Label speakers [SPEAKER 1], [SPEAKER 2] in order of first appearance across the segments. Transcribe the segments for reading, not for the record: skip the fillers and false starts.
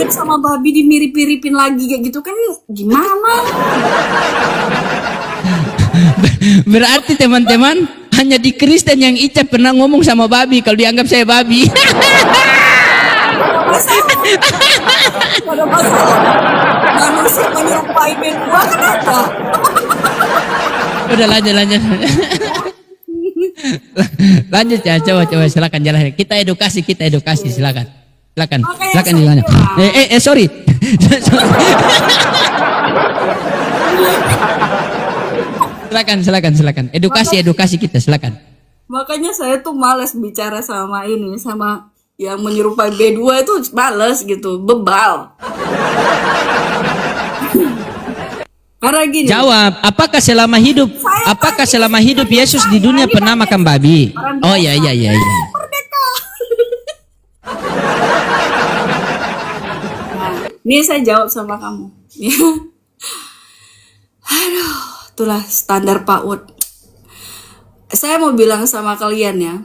[SPEAKER 1] sama babi dimirip-miripin lagi kayak gitu kan gimana?
[SPEAKER 2] Berarti teman-teman, hanya di Kristen yang Ica pernah ngomong sama babi kalau dianggap saya babi.
[SPEAKER 1] Pada masalah manusia menyerupai berdua kan ada.
[SPEAKER 2] Udah lanjut. Lanjut ya, coba silakan jalan. Kita edukasi silakan. Silakan jalan. Sorry. Silakan. Edukasi kita, silakan.
[SPEAKER 1] Makanya saya tuh malas bicara sama yang menyerupai B2 itu males gitu, bebal. Karena gini.
[SPEAKER 2] Jawab, apakah selama hidup Yesus di dunia pernah makan babi? Oh iya.
[SPEAKER 1] Merdeka. Nih saya jawab sama kamu. Aduh, itulah standar PAUD. Saya mau bilang sama kalian ya.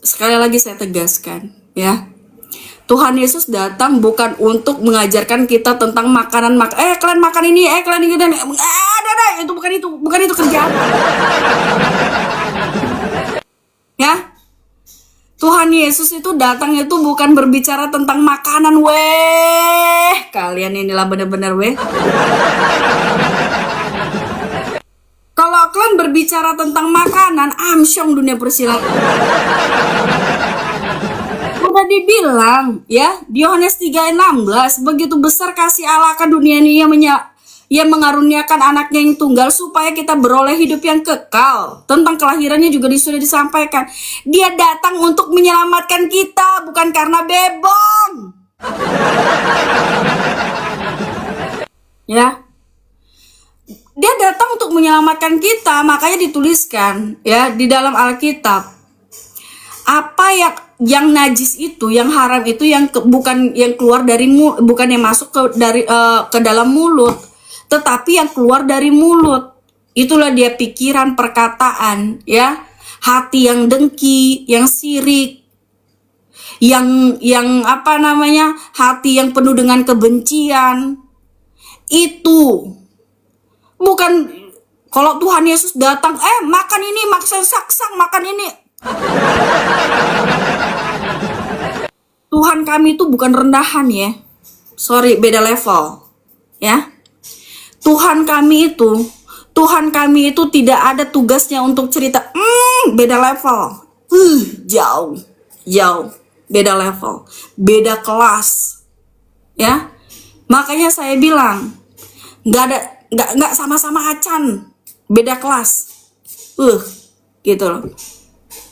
[SPEAKER 1] Sekali lagi saya tegaskan ya. Tuhan Yesus datang bukan untuk mengajarkan kita tentang makanan kalian makan ini, kalian ini, bukan itu kerjaan. Ya. Tuhan Yesus itu datang itu bukan berbicara tentang makanan, kalian inilah benar-benar Kalau kalian berbicara tentang makanan, amsyong dunia persilatan. Udah dibilang ya di Yohanes 3:16, begitu besar kasih Allah ke dunia ini ia mengaruniakan anaknya yang tunggal supaya kita beroleh hidup yang kekal. Tentang kelahirannya juga sudah disampaikan. Dia datang untuk menyelamatkan kita, bukan karena bebong. Ya. Dia datang untuk menyelamatkan kita, makanya dituliskan ya di dalam Alkitab. Apa yang najis itu, yang haram itu bukan yang keluar dari bukan yang masuk ke dalam mulut, tetapi yang keluar dari mulut. Itulah dia pikiran, perkataan, ya. Hati yang dengki, yang sirik, yang hati yang penuh dengan kebencian. Itu bukan kalau Tuhan Yesus datang, makan ini, makan saksang, makan ini. Tuhan kami itu bukan rendahan ya. Sorry, beda level. Ya. Tuhan kami itu tidak ada tugasnya untuk cerita, beda level. Jauh. Beda level, beda kelas. Ya. Makanya saya bilang, nggak sama-sama acan, beda kelas. Gitu loh.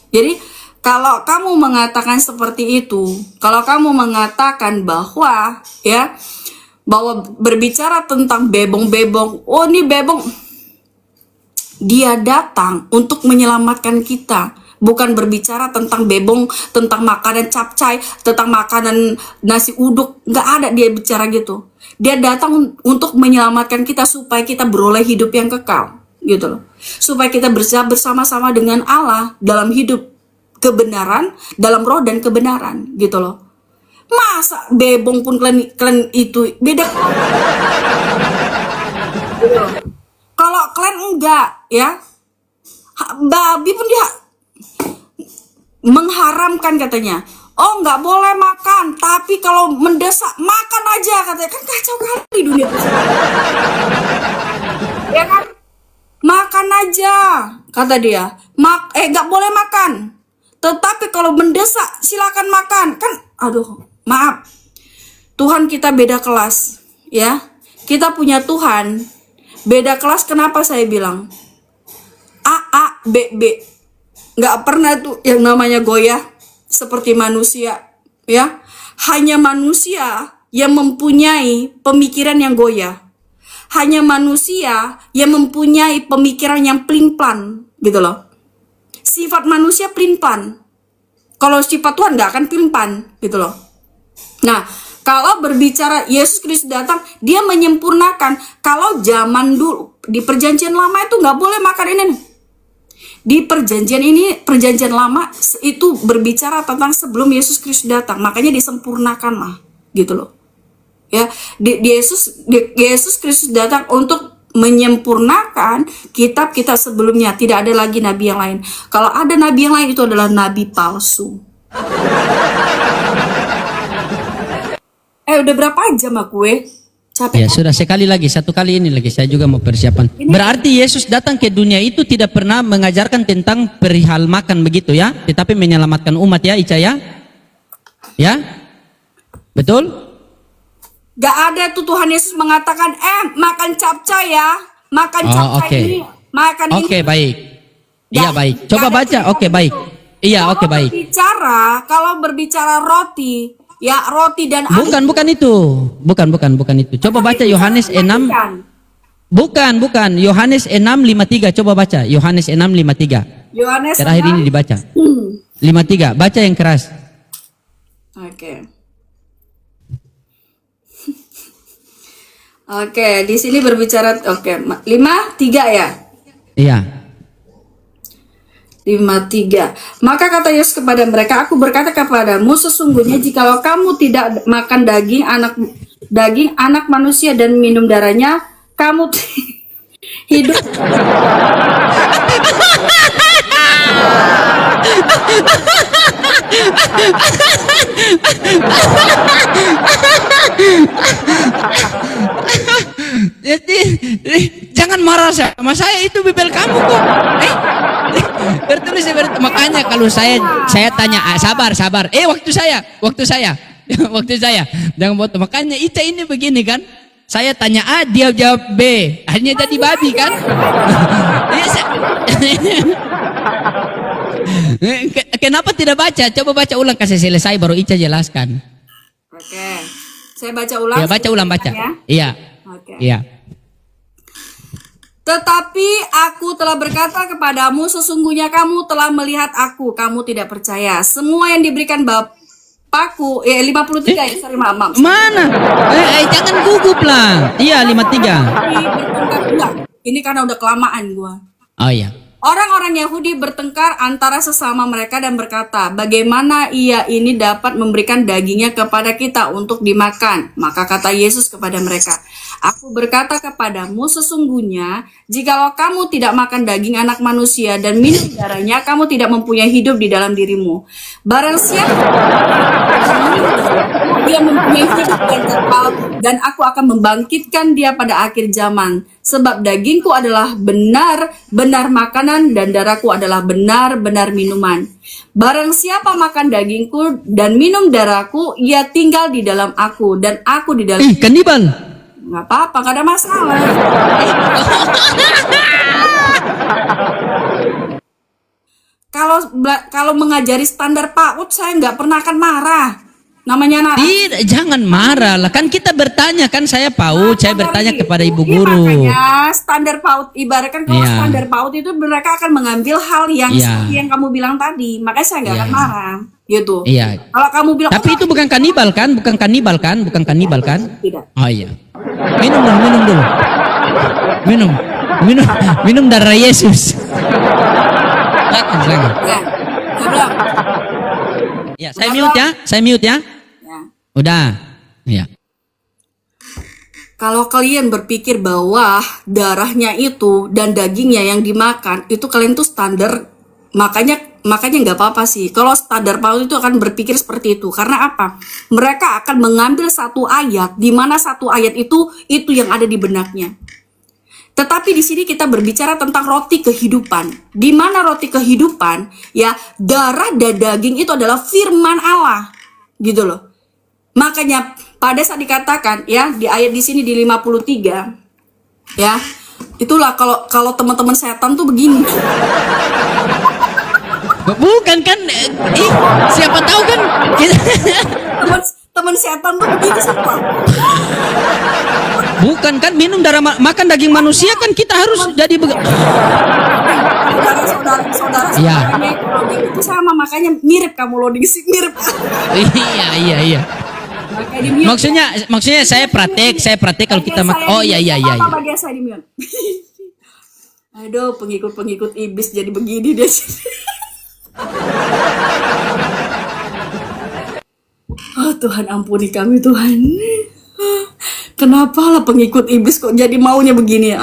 [SPEAKER 1] Jadi kalau kamu mengatakan seperti itu, kalau kamu mengatakan bahwa berbicara tentang bebong-bebong, ini bebong, dia datang untuk menyelamatkan kita, bukan berbicara tentang bebong, tentang makanan capcay, tentang makanan nasi uduk, nggak ada dia bicara gitu. Dia datang untuk menyelamatkan kita supaya kita beroleh hidup yang kekal, gitu loh. Supaya kita bersama-sama dengan Allah dalam hidup kebenaran, dalam roh dan kebenaran, gitu loh. Masa bebong pun kalian itu beda. Kalau kalian enggak, ya, babi pun dia mengharamkan katanya. Oh, nggak boleh makan, tapi kalau mendesak makan aja katanya. Kan kacau kali dunia. Ya kan? Makan aja, kata dia. Nggak boleh makan. Tetapi kalau mendesak, silakan makan. Kan, aduh, maaf. Tuhan kita beda kelas, ya. Kita punya Tuhan beda kelas. Kenapa saya bilang? A, B, B. Nggak pernah tuh yang namanya goyah seperti manusia, ya. Hanya manusia yang mempunyai pemikiran yang goyah. Hanya manusia yang mempunyai pemikiran yang pelin-pelan, gitu loh. Sifat manusia pelin-pelan. Kalau sifat Tuhan nggak akan pelin-pelan, gitu loh. Nah, kalau berbicara Yesus Kristus datang, dia menyempurnakan. Kalau zaman dulu di perjanjian lama itu nggak boleh makan ini. Di perjanjian lama itu berbicara tentang sebelum Yesus Kristus datang, makanya disempurnakan lah, gitu loh. Ya, Yesus Kristus datang untuk menyempurnakan kitab-kitab sebelumnya. Tidak ada lagi nabi yang lain. Kalau ada nabi yang lain, itu adalah nabi palsu. Udah berapa jam aku capek.
[SPEAKER 2] Ya sudah, satu kali ini lagi saya juga mau persiapan. Berarti Yesus datang ke dunia itu tidak pernah mengajarkan tentang perihal makan begitu ya, tetapi menyelamatkan umat ya, Ica ya. Ya? Betul?
[SPEAKER 1] Gak ada tuh Tuhan Yesus mengatakan, makan capcay ya, makan capcay ini, makan ini.
[SPEAKER 2] Oke, baik. Iya baik. Coba baca. Oke, baik. Iya, oke, baik.
[SPEAKER 1] Kalau berbicara roti, ya roti dan air.
[SPEAKER 2] Bukan itu. Bukan itu. Coba baca Yohanes 6. Bukan. Yohanes 6:53. Coba baca Yohanes 6:53.
[SPEAKER 1] Yohanes
[SPEAKER 2] terakhir 6. Ini dibaca. 53. Baca yang keras.
[SPEAKER 1] Oke. Oke, di sini berbicara 53 ya?
[SPEAKER 2] Iya.
[SPEAKER 1] 53. Maka kata Yesus kepada mereka, aku berkata kepadamu, sesungguhnya jikalau kamu tidak makan daging anak manusia dan minum darahnya, kamu hidup.
[SPEAKER 2] Jadi jangan marah sama saya, itu bibel kamu kok. Bertulis makanya kalau saya tanya, sabar. Waktu saya jangan buat, makanya Ica ini begini kan. Saya tanya A, dia jawab B, hanya jadi babi kan. Kenapa tidak baca? Coba baca ulang, kasih selesai baru Ica jelaskan.
[SPEAKER 1] Oke, saya baca ulang.
[SPEAKER 2] Ya, baca ulang.
[SPEAKER 1] Ya?
[SPEAKER 2] Iya.
[SPEAKER 1] Oke.
[SPEAKER 2] Iya.
[SPEAKER 1] Tetapi aku telah berkata kepadamu, sesungguhnya kamu telah melihat aku, kamu tidak percaya. Semua yang diberikan Bapakku, 53 ya, sorry maaf.
[SPEAKER 2] Mana? Jangan gugup lah. Iya, 53.
[SPEAKER 1] Ini karena udah kelamaan gua.
[SPEAKER 2] Oh iya.
[SPEAKER 1] Orang-orang Yahudi bertengkar antara sesama mereka dan berkata, bagaimana ia ini dapat memberikan dagingnya kepada kita untuk dimakan? Maka kata Yesus kepada mereka, aku berkata kepadamu, sesungguhnya jikalau kamu tidak makan daging anak manusia dan minum darahnya, kamu tidak mempunyai hidup di dalam dirimu. Barang siapa dia mempunyai hidup yang kekal, dan aku akan membangkitkan dia pada akhir zaman. Sebab dagingku adalah benar-benar makanan dan darahku adalah benar-benar minuman. Barang siapa makan dagingku dan minum darahku, ia tinggal di dalam aku dan aku di dalam.
[SPEAKER 2] Kanibal.
[SPEAKER 1] Nggak apa-apa, gak ada masalah. Kalau mengajari standar PAUD, saya nggak pernah akan marah. Namanya anak.
[SPEAKER 2] Tidak, jangan marah lah. Kan kita bertanya, kan saya PAUD, saya bertanya kepada ibu
[SPEAKER 1] Iya,
[SPEAKER 2] guru.
[SPEAKER 1] makanya standar PAUD, ibaratkan kalau standar PAUD itu mereka akan mengambil hal yang seperti yang kamu bilang tadi. Makanya saya nggak akan marah, gitu.
[SPEAKER 2] Iya.
[SPEAKER 1] Kalau kamu bilang,
[SPEAKER 2] tapi itu bukan kanibal kan? Bukan kanibal kan?
[SPEAKER 1] Tidak.
[SPEAKER 2] Oh iya. Minum dulu. Minum darah Yesus. Silakan.
[SPEAKER 1] Ya, saya bilang.
[SPEAKER 2] Ya, saya mute ya.
[SPEAKER 1] Ya.
[SPEAKER 2] Udah. Ya.
[SPEAKER 1] Kalau kalian berpikir bahwa darahnya itu dan dagingnya yang dimakan itu kalian tuh standar, makanya nggak apa-apa sih. Kalau standar PAUD itu akan berpikir seperti itu. Karena apa? Mereka akan mengambil satu ayat, di mana satu ayat itu yang ada di benaknya. Tetapi di sini kita berbicara tentang roti kehidupan. Di mana roti kehidupan, ya darah dan daging itu adalah firman Allah, gitu loh. Makanya pada saat dikatakan ya di ayat di sini di 53, ya itulah kalau teman-teman setan tuh begini.
[SPEAKER 2] Bukan kan? Siapa tahu kan?
[SPEAKER 1] Teman setan tuh begini siapa?
[SPEAKER 2] Bukan kan, minum darah makan daging manusia kan kita harus jadi
[SPEAKER 1] saudara
[SPEAKER 2] ya.
[SPEAKER 1] Itu sama, makanya mirip kamu loading sih mirip.
[SPEAKER 2] Iya. Maksudnya saya praktek kalau kita oh iya.
[SPEAKER 1] Bagian saya di mute. Aduh, pengikut iblis jadi begini deh. Oh Tuhan, ampuni kami Tuhan. Kenapa lah pengikut iblis kok jadi maunya begini ya?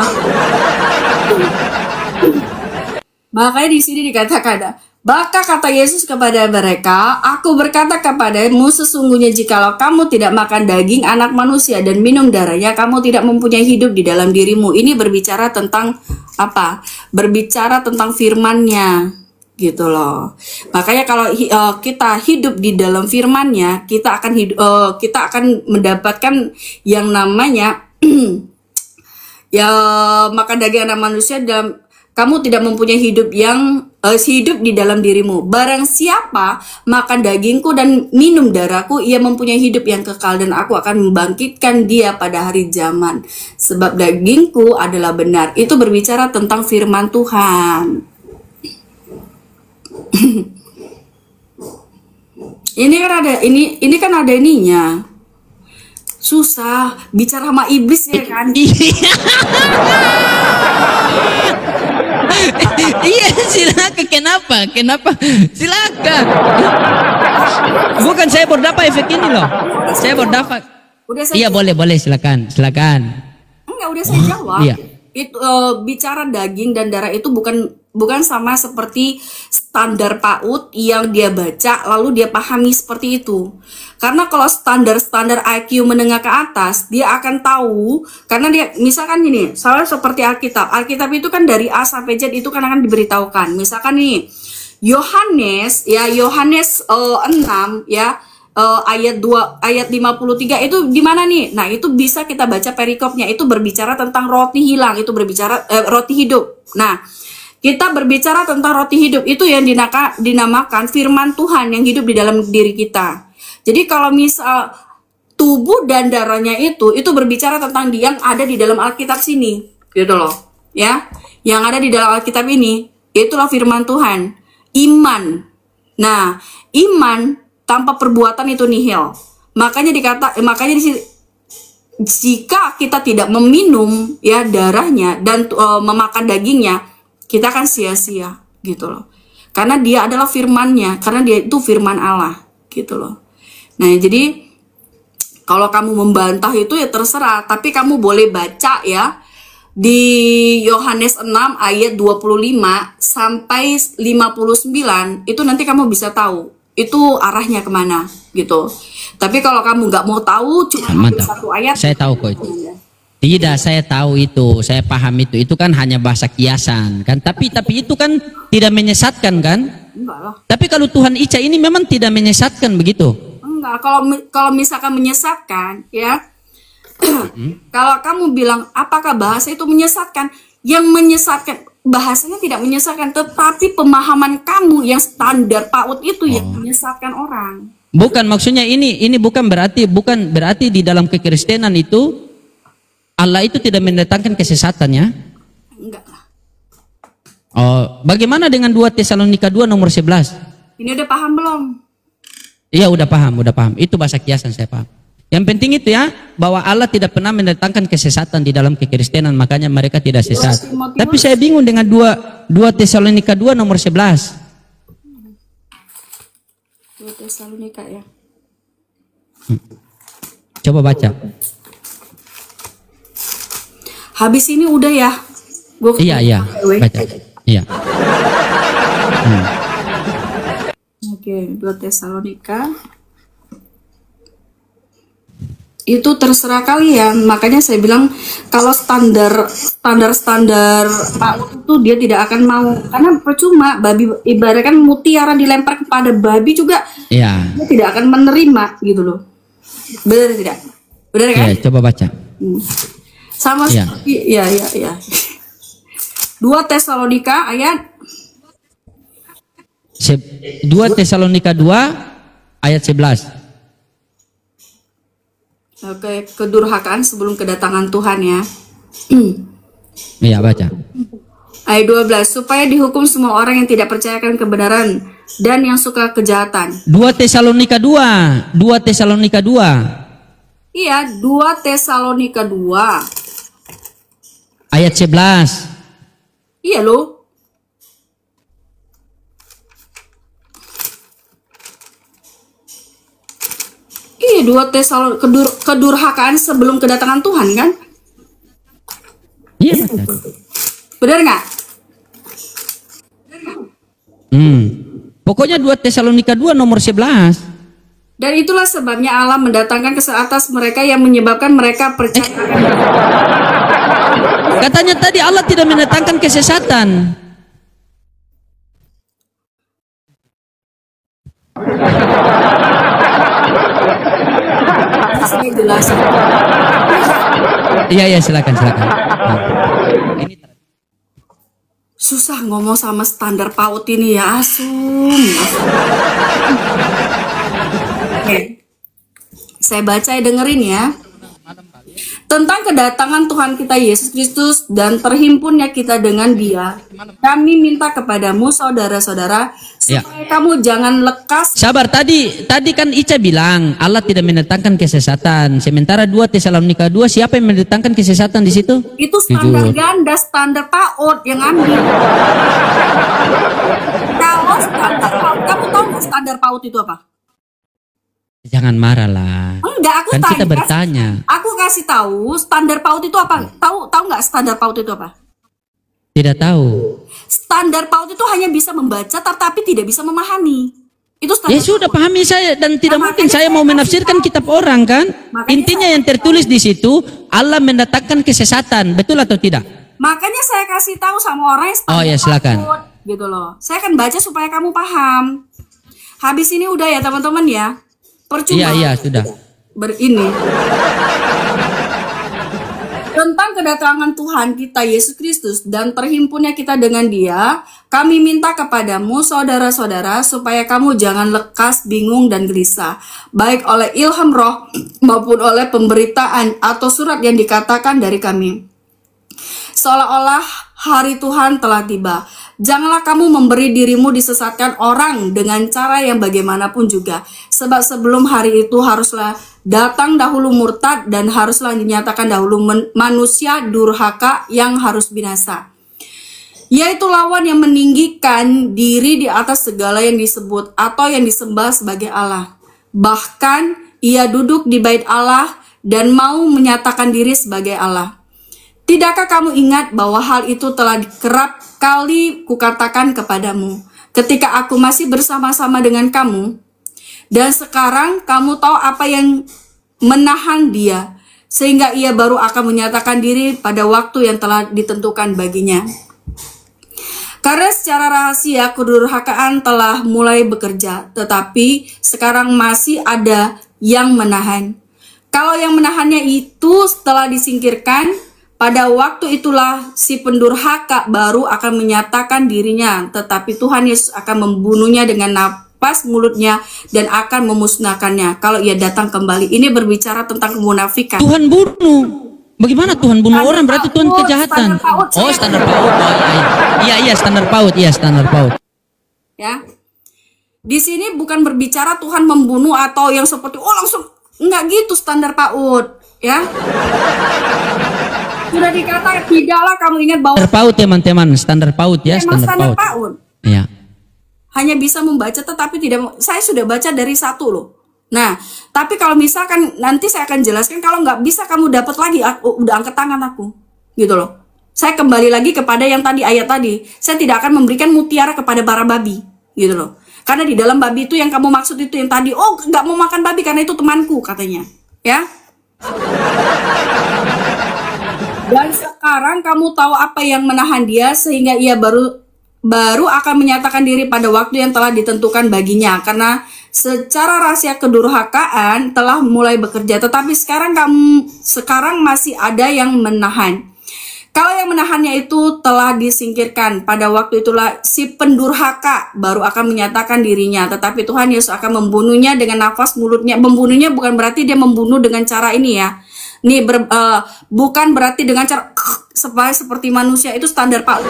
[SPEAKER 1] Makanya di sini dikatakan, maka kata Yesus kepada mereka, aku berkata kepadamu sesungguhnya jikalau kamu tidak makan daging anak manusia dan minum darahnya, kamu tidak mempunyai hidup di dalam dirimu. Ini berbicara tentang apa? Berbicara tentang firman-Nya, gitu loh. Makanya kalau kita hidup di dalam firman-Nya, kita akan mendapatkan yang namanya ya makan daging anak manusia dan kamu tidak mempunyai hidup hidup di dalam dirimu. Barang siapa makan dagingku dan minum darahku, ia mempunyai hidup yang kekal dan aku akan membangkitkan dia pada hari zaman. Sebab dagingku adalah benar. Itu berbicara tentang firman Tuhan. Ini kan ada ininya. Susah bicara sama iblis ya kan?
[SPEAKER 2] Iya, silakan. Kenapa? Silakan. Bukan saya berdapat efek ini loh. Saya berdapat. Iya, boleh, silakan.
[SPEAKER 1] Enggak, udah saya jawab.
[SPEAKER 2] Iya.
[SPEAKER 1] Itu bicara daging dan darah itu bukan sama seperti standar PAUD yang dia baca lalu dia pahami seperti itu. Karena kalau standar IQ menengah ke atas, dia akan tahu karena dia misalkan gini, soalnya seperti Alkitab itu kan dari A sampai Z itu kan akan diberitahukan. Misalkan nih Yohanes 6 ya, ayat 53 itu di mana nih? Nah, itu bisa kita baca perikopnya, itu berbicara tentang roti hilang, itu berbicara roti hidup. Nah, kita berbicara tentang roti hidup itu yang dinamakan firman Tuhan yang hidup di dalam diri kita. Jadi kalau misal tubuh dan darahnya itu berbicara tentang yang ada di dalam Alkitab sini, gitu loh, ya. Yang ada di dalam Alkitab ini, itulah firman Tuhan. Iman. Nah, iman tanpa perbuatan itu nihil. Makanya di sini, jika kita tidak meminum ya darahnya dan memakan dagingnya, kita akan sia-sia gitu loh. Karena dia adalah firman-Nya, karena dia itu firman Allah gitu loh. Nah, jadi kalau kamu membantah itu ya terserah, tapi kamu boleh baca ya di Yohanes 6 ayat 25 sampai 59, itu nanti kamu bisa tahu itu arahnya kemana gitu. Tapi kalau kamu nggak mau tahu cuma satu ayat,
[SPEAKER 2] saya tahu kok itu. Tidak, saya tahu itu, saya paham itu. Itu kan hanya bahasa kiasan kan. Tapi itu kan tidak menyesatkan kan?
[SPEAKER 1] Enggak lah.
[SPEAKER 2] Tapi kalau Tuhan Ica ini memang tidak menyesatkan begitu.
[SPEAKER 1] Enggak, kalau misalkan menyesatkan ya. Kalau kamu bilang apakah bahasa itu menyesatkan? Yang menyesatkan bahasanya tidak menyesatkan, tetapi pemahaman kamu yang standar PAUD itu yang menyesatkan orang.
[SPEAKER 2] Bukan, maksudnya ini bukan berarti di dalam kekristenan itu Allah itu tidak mendatangkan kesesatan ya?
[SPEAKER 1] Enggak lah.
[SPEAKER 2] Oh, bagaimana dengan 2 Tesalonika 2 nomor 11?
[SPEAKER 1] Ini udah paham belum?
[SPEAKER 2] Iya, udah paham. Itu bahasa kiasan, saya paham. Yang penting itu ya, bahwa Allah tidak pernah mendatangkan kesesatan di dalam kekristenan, makanya mereka tidak sesat. Tapi saya bingung dengan 2 Tesalonika 2 nomor 11.
[SPEAKER 1] 2 Tesalonika ya.
[SPEAKER 2] Coba baca.
[SPEAKER 1] Habis ini udah ya.
[SPEAKER 2] Iya. Baca. Iya.
[SPEAKER 1] Oke, 2 Tesalonika. Itu terserah kalian. Makanya saya bilang kalau standar PAUD itu dia tidak akan mau, karena percuma. Babi ibaratkan mutiara dilempar kepada babi juga, dia tidak akan menerima gitu loh. Benar tidak? Benar kan?
[SPEAKER 2] Iya, coba baca.
[SPEAKER 1] Sama seperti ya. 2 Tesalonika ayat
[SPEAKER 2] 2 Tesalonika 2 ayat 11.
[SPEAKER 1] Oke, kedurhakaan sebelum kedatangan Tuhan ya.
[SPEAKER 2] Iya, baca.
[SPEAKER 1] Ayat 12, supaya dihukum semua orang yang tidak percayakan kebenaran dan yang suka kejahatan.
[SPEAKER 2] 2 Tesalonika 2.
[SPEAKER 1] Iya, 2 Tesalonika 2
[SPEAKER 2] ayat 11.
[SPEAKER 1] Iya loh. Iya, 2 Tesalonika kedurhakaan sebelum kedatangan Tuhan kan?
[SPEAKER 2] Iya betul.
[SPEAKER 1] Benar nggak?
[SPEAKER 2] Pokoknya 2 Tesalonika 2 nomor 11.
[SPEAKER 1] Dan itulah sebabnya Allah mendatangkan kesesaatan atas mereka yang menyebabkan mereka percaya.
[SPEAKER 2] Katanya tadi Allah tidak mendatangkan kesesatan.
[SPEAKER 1] Saya jelasin.
[SPEAKER 2] Iya silakan. Ini
[SPEAKER 1] Susah ngomong sama standar PAUD ini ya, Asum. Oke. Saya baca ya, dengerin ya. Tentang kedatangan Tuhan kita Yesus Kristus dan terhimpunnya kita dengan Dia, kami minta kepadamu saudara-saudara supaya kamu jangan lekas.
[SPEAKER 2] Sabar, tadi kan Ica bilang Allah tidak mendatangkan kesesatan. Sementara 2 Tesalonika 2 siapa yang mendatangkan kesesatan di situ?
[SPEAKER 1] Itu standar ganda, standar PAUD yang ambil. Kalau standar PAUD, kamu tahu nggak standar PAUD itu apa?
[SPEAKER 2] Jangan marah lah.
[SPEAKER 1] Enggak, aku
[SPEAKER 2] kan
[SPEAKER 1] tanya.
[SPEAKER 2] Kita bertanya.
[SPEAKER 1] Aku kasih tahu standar PAUD itu apa? Tahu nggak standar PAUD itu apa?
[SPEAKER 2] Tidak tahu.
[SPEAKER 1] Standar PAUD itu hanya bisa membaca tetapi tidak bisa memahami. Itu standar.
[SPEAKER 2] Ya sudah pahami saya dan tidak mungkin saya mau menafsirkan kitab orang kan. Intinya yang tertulis di situ Allah mendatangkan kesesatan, betul atau tidak?
[SPEAKER 1] Makanya saya kasih tahu sama orang yang standar
[SPEAKER 2] ya silakan.
[SPEAKER 1] PAUD, gitu loh. Saya akan baca supaya kamu paham. Habis ini udah ya teman-teman ya. Percuma.
[SPEAKER 2] Iya sudah.
[SPEAKER 1] Berini. Tentang kedatangan Tuhan kita Yesus Kristus dan terhimpunnya kita dengan Dia, kami minta kepadamu saudara-saudara supaya kamu jangan lekas, bingung dan gelisah, baik oleh ilham roh maupun oleh pemberitaan atau surat yang dikatakan dari kami. Seolah-olah hari Tuhan telah tiba. Janganlah kamu memberi dirimu disesatkan orang dengan cara yang bagaimanapun juga. Sebab sebelum hari itu haruslah datang dahulu murtad dan haruslah dinyatakan dahulu manusia durhaka yang harus binasa. Yaitu lawan yang meninggikan diri di atas segala yang disebut atau yang disembah sebagai Allah. Bahkan ia duduk di bait Allah dan mau menyatakan diri sebagai Allah. Tidakkah kamu ingat bahwa hal itu telah kerap kali kukatakan kepadamu ketika aku masih bersama-sama dengan kamu? Dan sekarang kamu tahu apa yang menahan dia, sehingga ia baru akan menyatakan diri pada waktu yang telah ditentukan baginya. Karena secara rahasia kedurhakaan telah mulai bekerja, tetapi sekarang masih ada yang menahan. Kalau yang menahannya itu setelah disingkirkan, pada waktu itulah si pendurhaka baru akan menyatakan dirinya, tetapi Tuhan Yesus akan membunuhnya dengan nafas mulutnya dan akan memusnahkannya kalau ia datang kembali. Ini berbicara tentang kemunafikan.
[SPEAKER 2] Tuhan bunuh. Bagaimana Tuhan bunuh
[SPEAKER 1] Standar
[SPEAKER 2] orang? Berarti Tuhan
[SPEAKER 1] PAUD,
[SPEAKER 2] kejahatan.
[SPEAKER 1] standar PAUD,
[SPEAKER 2] Oh, standar PAUD. Iya, standar PAUD. Iya, standar PAUD.
[SPEAKER 1] Ya. Di sini bukan berbicara Tuhan membunuh atau yang seperti langsung, enggak gitu standar PAUD, ya. Sudah dikatakan tidaklah kamu ingat bahwa
[SPEAKER 2] Standar PAUD teman-teman, standar PAUD ya, standar PAUD.
[SPEAKER 1] PAUD.
[SPEAKER 2] Iya.
[SPEAKER 1] Hanya bisa membaca tetapi tidak, saya sudah baca dari 1 loh. Nah, tapi kalau misalkan nanti saya akan jelaskan, kalau nggak bisa kamu dapat lagi, udah angkat tangan aku, gitu loh. Saya kembali lagi kepada yang tadi ayat tadi. Saya tidak akan memberikan mutiara kepada para babi, gitu loh. Karena di dalam babi itu yang kamu maksud itu yang tadi, nggak mau makan babi karena itu temanku katanya, ya. Dan sekarang kamu tahu apa yang menahan dia sehingga ia baru akan menyatakan diri pada waktu yang telah ditentukan baginya, karena secara rahasia kedurhakaan telah mulai bekerja, tetapi sekarang masih ada yang menahan. Kalau yang menahannya itu telah disingkirkan, pada waktu itulah si pendurhaka baru akan menyatakan dirinya, tetapi Tuhan Yesus akan membunuhnya dengan nafas mulutnya. Membunuhnya bukan berarti dia membunuh dengan cara ini ya. Nih bukan berarti dengan cara seperti manusia, itu standar PAUD.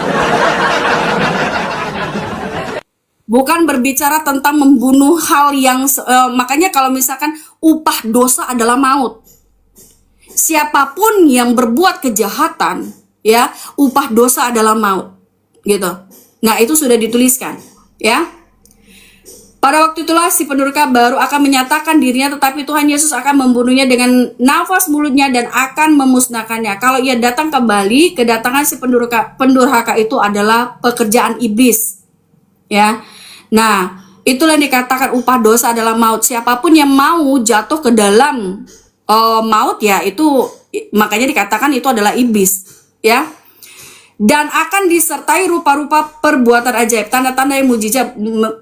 [SPEAKER 1] Bukan berbicara tentang membunuh hal yang makanya kalau misalkan upah dosa adalah maut. Siapapun yang berbuat kejahatan, ya, upah dosa adalah maut, gitu. Nah, itu sudah dituliskan, ya. Pada waktu itulah si pendurhaka baru akan menyatakan dirinya, tetapi Tuhan Yesus akan membunuhnya dengan nafas mulutnya dan akan memusnahkannya. Kalau ia datang kembali, kedatangan si pendurhaka itu adalah pekerjaan iblis. Ya. Nah, itulah yang dikatakan upah dosa adalah maut. Siapapun yang mau jatuh ke dalam maut, ya itu makanya dikatakan itu adalah iblis, ya. Dan akan disertai rupa-rupa perbuatan ajaib, tanda-tanda yang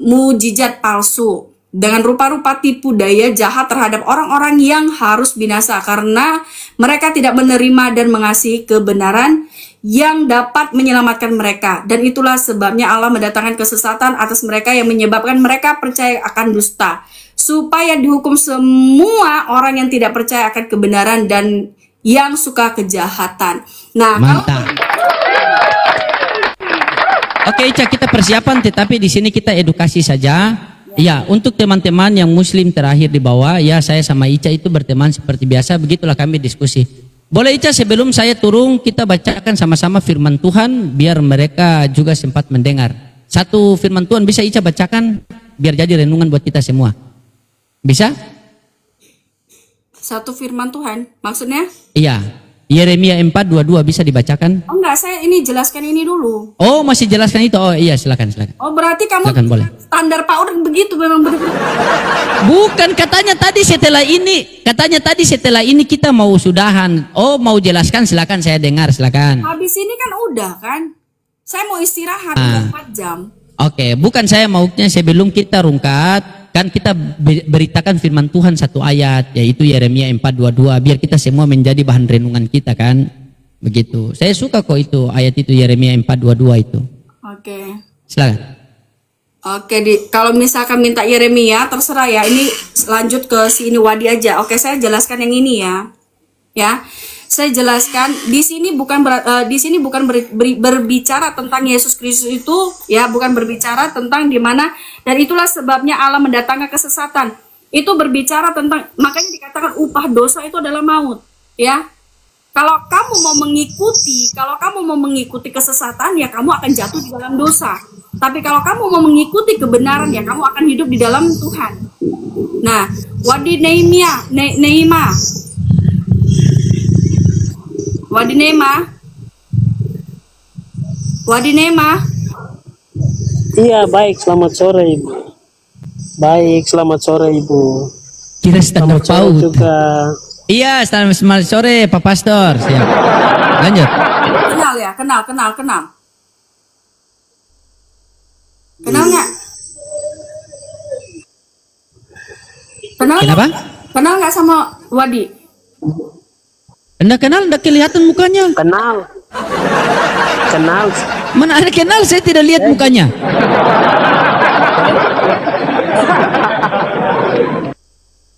[SPEAKER 1] mujizat palsu, dengan rupa-rupa tipu daya jahat terhadap orang-orang yang harus binasa, karena mereka tidak menerima dan mengasihi kebenaran yang dapat menyelamatkan mereka. Dan itulah sebabnya Allah mendatangkan kesesatan atas mereka yang menyebabkan mereka percaya akan dusta, supaya dihukum semua orang yang tidak percaya akan kebenaran dan yang suka kejahatan. Nah,
[SPEAKER 2] mantap. Oke, Ica, kita persiapan, tetapi di sini kita edukasi saja. Ya, untuk teman-teman yang muslim terakhir di bawah, ya saya sama Ica itu berteman seperti biasa, begitulah kami diskusi. Boleh Ica, sebelum saya turun, kita bacakan sama-sama firman Tuhan, biar mereka juga sempat mendengar. Satu firman Tuhan bisa Ica bacakan, biar jadi renungan buat kita semua. Bisa?
[SPEAKER 1] Satu firman Tuhan, maksudnya?
[SPEAKER 2] Iya. Yeremia 4:22 bisa dibacakan?
[SPEAKER 1] Oh enggak, saya ini jelaskan ini dulu.
[SPEAKER 2] Oh, masih jelaskan itu. Oh iya, silakan.
[SPEAKER 1] Oh, berarti kamu
[SPEAKER 2] silakan, boleh.
[SPEAKER 1] Standar PAUD begitu memang benar.
[SPEAKER 2] Bukan, katanya tadi setelah ini kita mau sudahan. Oh, mau jelaskan, silakan, saya dengar, silakan.
[SPEAKER 1] Habis ini kan udah kan. Saya mau istirahat 4 jam.
[SPEAKER 2] Oke, bukan saya maunya sebelum kita rungkat, kan kita beritakan firman Tuhan satu ayat, yaitu Yeremia 4:22, biar kita semua menjadi bahan renungan kita kan. Begitu. Saya suka kok itu ayat itu, Yeremia 4:22 itu. Oke. Silakan.
[SPEAKER 1] Oke, kalau misalkan minta Yeremia terserah ya. Ini lanjut ke si ini Wadi aja. Oke, saya jelaskan yang ini ya. Ya. Saya jelaskan di sini bukan berbicara tentang Yesus Kristus itu, ya, bukan berbicara tentang di mana, dan itulah sebabnya Allah mendatangkan kesesatan. Itu berbicara tentang, makanya dikatakan upah dosa itu adalah maut, ya. Kalau kamu mau mengikuti kesesatan, ya kamu akan jatuh di dalam dosa. Tapi kalau kamu mau mengikuti kebenaran, ya kamu akan hidup di dalam Tuhan. Nah, Wadi Neema.
[SPEAKER 3] Iya, baik, selamat sore Ibu. Baik, selamat sore Ibu.
[SPEAKER 2] Kira standar PAUD
[SPEAKER 3] juga.
[SPEAKER 2] Iya, selamat sore Pak Pastor. Siap. Lanjut.
[SPEAKER 1] Kenal ya, kenal. Kenal nggak?
[SPEAKER 2] Kenapa?
[SPEAKER 1] Kenal nggak sama Wadi?
[SPEAKER 2] Anda kenal, enggak kelihatan mukanya.
[SPEAKER 3] Kenal.
[SPEAKER 2] Mana ada kenal, saya tidak lihat mukanya.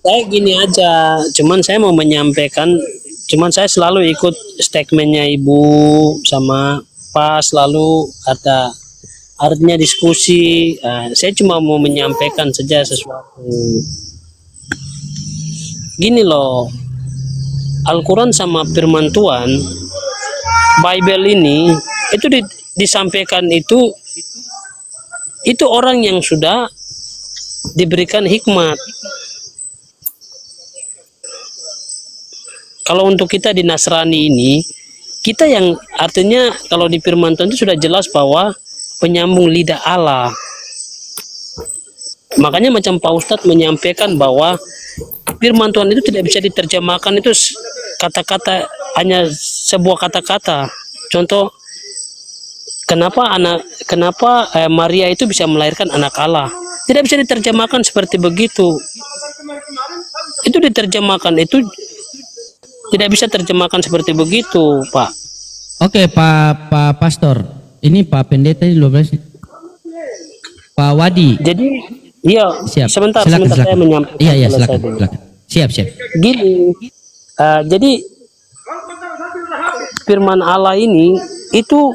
[SPEAKER 3] Saya gini aja, cuman saya mau menyampaikan, saya selalu ikut statementnya Ibu sama Pak, selalu ada artinya diskusi. Saya cuma mau menyampaikan saja sesuatu. Gini loh, Al-Quran sama firman Tuhan, Bible ini itu disampaikan itu orang yang sudah diberikan hikmat. Kalau untuk kita di Nasrani ini, kita yang artinya kalau di firman Tuhan itu sudah jelas bahwa penyambung lidah Allah. Makanya macam Pak Ustadz menyampaikan bahwa firman Tuhan itu tidak bisa diterjemahkan, itu kata-kata, hanya sebuah kata-kata. Contoh, kenapa Maria itu bisa melahirkan anak Allah? Tidak bisa diterjemahkan seperti begitu. Itu diterjemahkan, itu tidak bisa terjemahkan seperti begitu, Pak.
[SPEAKER 2] Oke, Pak Pastor. Ini Pak Pendeta ini 12. Pak Wadi.
[SPEAKER 3] Jadi, iya,
[SPEAKER 2] siap.
[SPEAKER 3] Sebentar
[SPEAKER 2] silakan.
[SPEAKER 3] saya menyampaikan.
[SPEAKER 2] Iya, silakan. Siap.
[SPEAKER 3] Gini, jadi firman Allah ini itu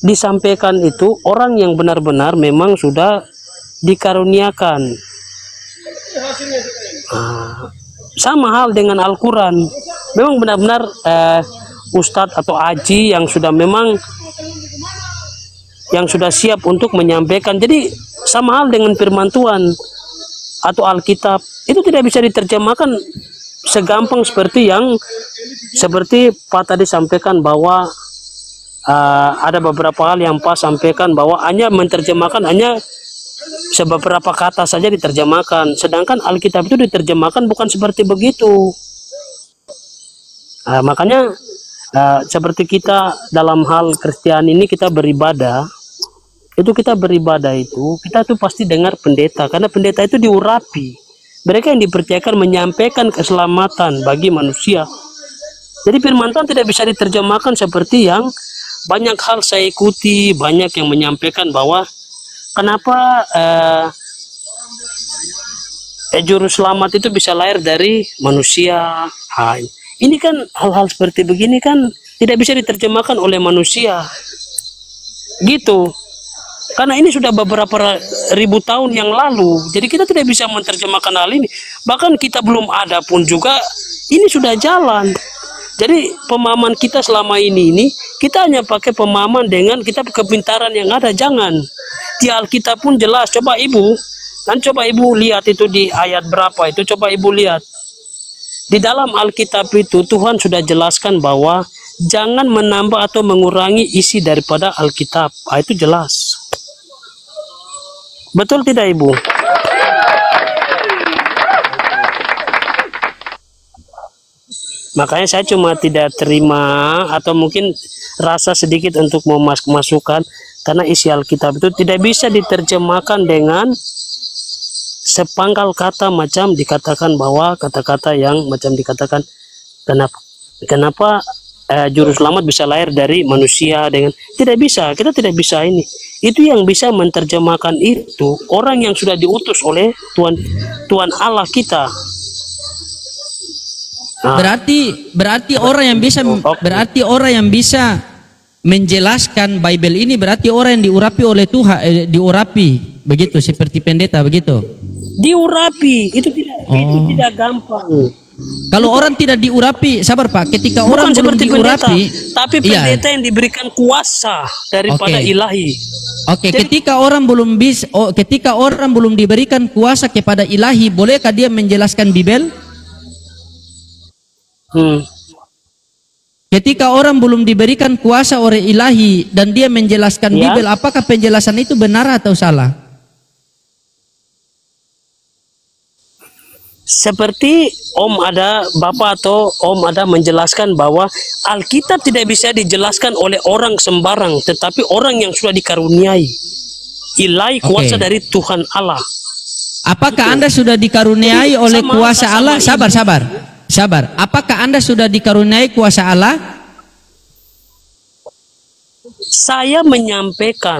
[SPEAKER 3] disampaikan itu orang yang benar-benar memang sudah dikaruniakan. Sama hal dengan Al-Quran, memang benar-benar ustadz atau aji yang sudah memang yang sudah siap untuk menyampaikan. Jadi sama hal dengan firman Tuhan atau Alkitab, itu tidak bisa diterjemahkan segampang seperti Pak tadi sampaikan bahwa ada beberapa hal yang Pak sampaikan bahwa hanya menerjemahkan hanya beberapa kata saja diterjemahkan, sedangkan Alkitab itu diterjemahkan bukan seperti begitu. Makanya seperti kita dalam hal Kristen ini kita beribadah, kita tuh pasti dengar pendeta, karena pendeta itu diurapi. Mereka yang dipercayakan menyampaikan keselamatan bagi manusia. Jadi firman Tuhan tidak bisa diterjemahkan seperti yang banyak hal saya ikuti, banyak yang menyampaikan bahwa kenapa juru selamat itu bisa lahir dari manusia. Ini kan hal-hal seperti begini kan tidak bisa diterjemahkan oleh manusia. Gitu. Karena ini sudah beberapa ribu tahun yang lalu. Jadi kita tidak bisa menerjemahkan hal ini. Bahkan kita belum ada pun juga ini sudah jalan. Jadi pemahaman kita selama ini kita hanya pakai pemahaman dengan kita kepintaran yang ada. Jangan. Di Alkitab pun jelas. Coba ibu lihat itu di ayat berapa itu. Coba ibu lihat. Di dalam Alkitab itu Tuhan sudah jelaskan bahwa jangan menambah atau mengurangi isi daripada Alkitab. Itu jelas. Betul tidak ibu? Makanya saya cuma tidak terima atau mungkin rasa sedikit untuk memasukkan, karena isi Alkitab itu tidak bisa diterjemahkan dengan sepangkal kata macam dikatakan bahwa kata-kata yang macam dikatakan kenapa juru selamat bisa lahir dari manusia dengan tidak bisa, kita tidak bisa ini. Itu yang bisa menerjemahkan itu orang yang sudah diutus oleh Tuhan Allah kita.
[SPEAKER 2] Berarti orang yang bisa menjelaskan Bible ini berarti orang yang diurapi oleh Tuhan, diurapi begitu seperti pendeta begitu.
[SPEAKER 3] Diurapi itu tidak gampang.
[SPEAKER 2] Kalau orang tidak diurapi, sabar Pak, ketika
[SPEAKER 3] bukan
[SPEAKER 2] orang belum diurapi,
[SPEAKER 3] pendeta, tapi pendeta yang diberikan kuasa daripada ilahi.
[SPEAKER 2] Ketika orang belum diberikan kuasa kepada ilahi, bolehkah dia menjelaskan Bible? Ketika orang belum diberikan kuasa oleh ilahi dan dia menjelaskan Bible, apakah penjelasan itu benar atau salah?
[SPEAKER 3] Seperti Bapak atau Om ada menjelaskan bahwa Alkitab tidak bisa dijelaskan oleh orang sembarang, tetapi orang yang sudah dikaruniai ilahi kuasa dari Tuhan Allah.
[SPEAKER 2] Apakah Anda sudah dikaruniai oleh kuasa Allah? Sabar. Apakah Anda sudah dikaruniai kuasa Allah?
[SPEAKER 3] Saya menyampaikan,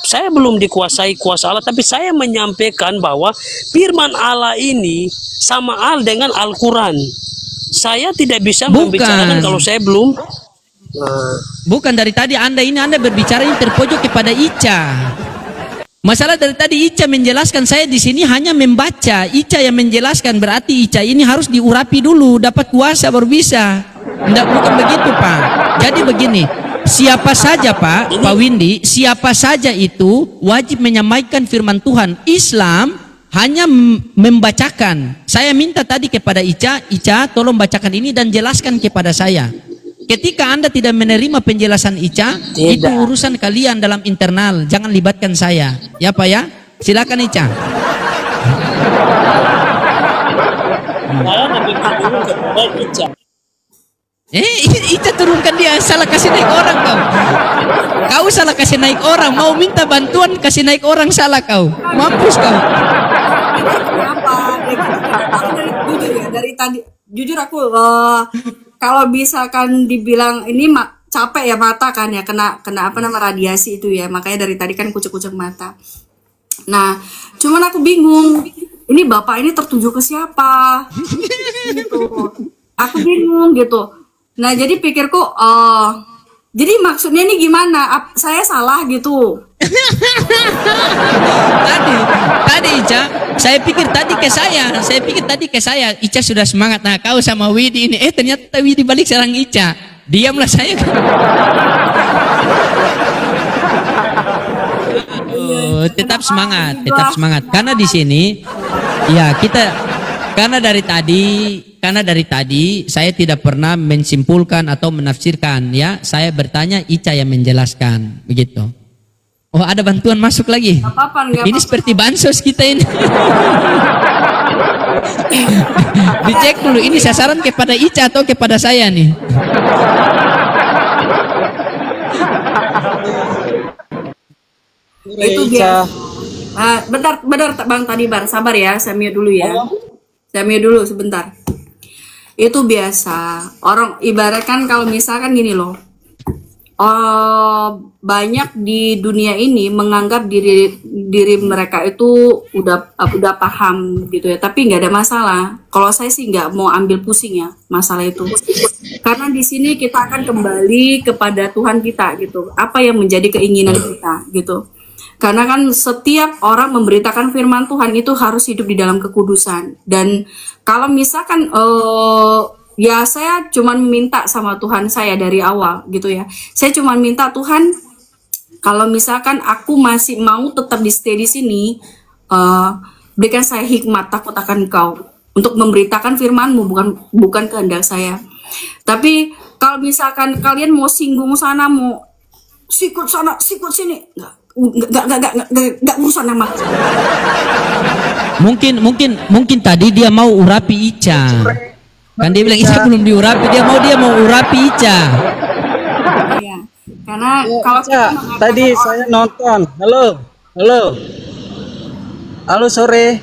[SPEAKER 3] saya belum dikuasai kuasa Allah, tapi saya menyampaikan bahwa firman Allah ini sama hal dengan Al-Quran. Saya tidak bisa membicarakan kalau saya belum.
[SPEAKER 2] Bukan dari tadi Anda berbicara ini terpojok kepada Ica. Masalah dari tadi Ica menjelaskan, saya di sini hanya membaca. Ica yang menjelaskan, berarti Ica ini harus diurapi dulu, dapat kuasa baru bisa. Bukan begitu Pak. Jadi begini, siapa saja Pak Windy, siapa saja itu wajib menyampaikan firman Tuhan. Islam hanya membacakan. Saya minta tadi kepada Ica tolong bacakan ini dan jelaskan kepada saya. Ketika Anda tidak menerima penjelasan Ica, itu urusan kalian dalam internal, jangan libatkan saya. Ya Pak ya? Silakan Ica. Ica turunkan dia, salah kasih naik orang kau. Kau salah kasih naik orang, mau minta bantuan kasih naik orang, salah kau. Mampus kau.
[SPEAKER 1] Dari tadi jujur aku kalau misalkan dibilang ini capek ya mata kan ya, kena radiasi itu ya, makanya dari tadi kan kucek-kucek mata. Nah, cuman aku bingung, ini Bapak ini tertuju ke siapa? Gitu. Aku bingung gitu. Nah, jadi pikirku jadi maksudnya ini gimana? Saya salah gitu.
[SPEAKER 2] Tadi Ica, saya pikir tadi ke saya. Ica sudah semangat. Nah, kau sama Widi ini, ternyata Widi balik serang Ica. Diamlah saya. tetap semangat, tetap semangat. Karena di sini, ya karena dari tadi saya tidak pernah menyimpulkan atau menafsirkan, ya. Saya bertanya, Ica yang menjelaskan, begitu. Oh, ada bantuan masuk lagi.
[SPEAKER 1] Nggak apa-apa, nggak
[SPEAKER 2] Ini
[SPEAKER 1] apa-apa.
[SPEAKER 2] seperti bansos kita ini. Dicek dulu, ini sasaran kepada Ica atau kepada saya nih?
[SPEAKER 1] Itu biasa. Bentar Bang Tanibar, sabar ya, saya mute dulu ya. Saya mute dulu sebentar. Itu biasa. Orang ibaratkan kalau misalkan gini loh. Banyak di dunia ini menganggap diri mereka itu udah paham gitu ya, tapi nggak ada masalah. Kalau saya sih nggak mau ambil pusing ya masalah itu, karena di sini kita akan kembali kepada Tuhan kita gitu, apa yang menjadi keinginan kita gitu. Karena kan setiap orang memberitakan firman Tuhan itu harus hidup di dalam kekudusan. Dan kalau misalkan ya saya cuman minta sama Tuhan saya dari awal gitu ya. Saya cuman minta Tuhan, kalau misalkan aku masih mau tetap di stay di sini, berikan saya hikmat takut akan Engkau untuk memberitakan firman-Mu, bukan kehendak saya. Tapi kalau misalkan kalian mau singgung sana, mau sikut sana, sikut sini, nggak urusan sama.
[SPEAKER 2] Mungkin tadi dia mau urapi Ica. Kan dia bilang Ica belum diurapi, dia mau urapi Ica.
[SPEAKER 1] Iya. Karena kalau
[SPEAKER 4] Ica, tadi saya nonton. Halo sore.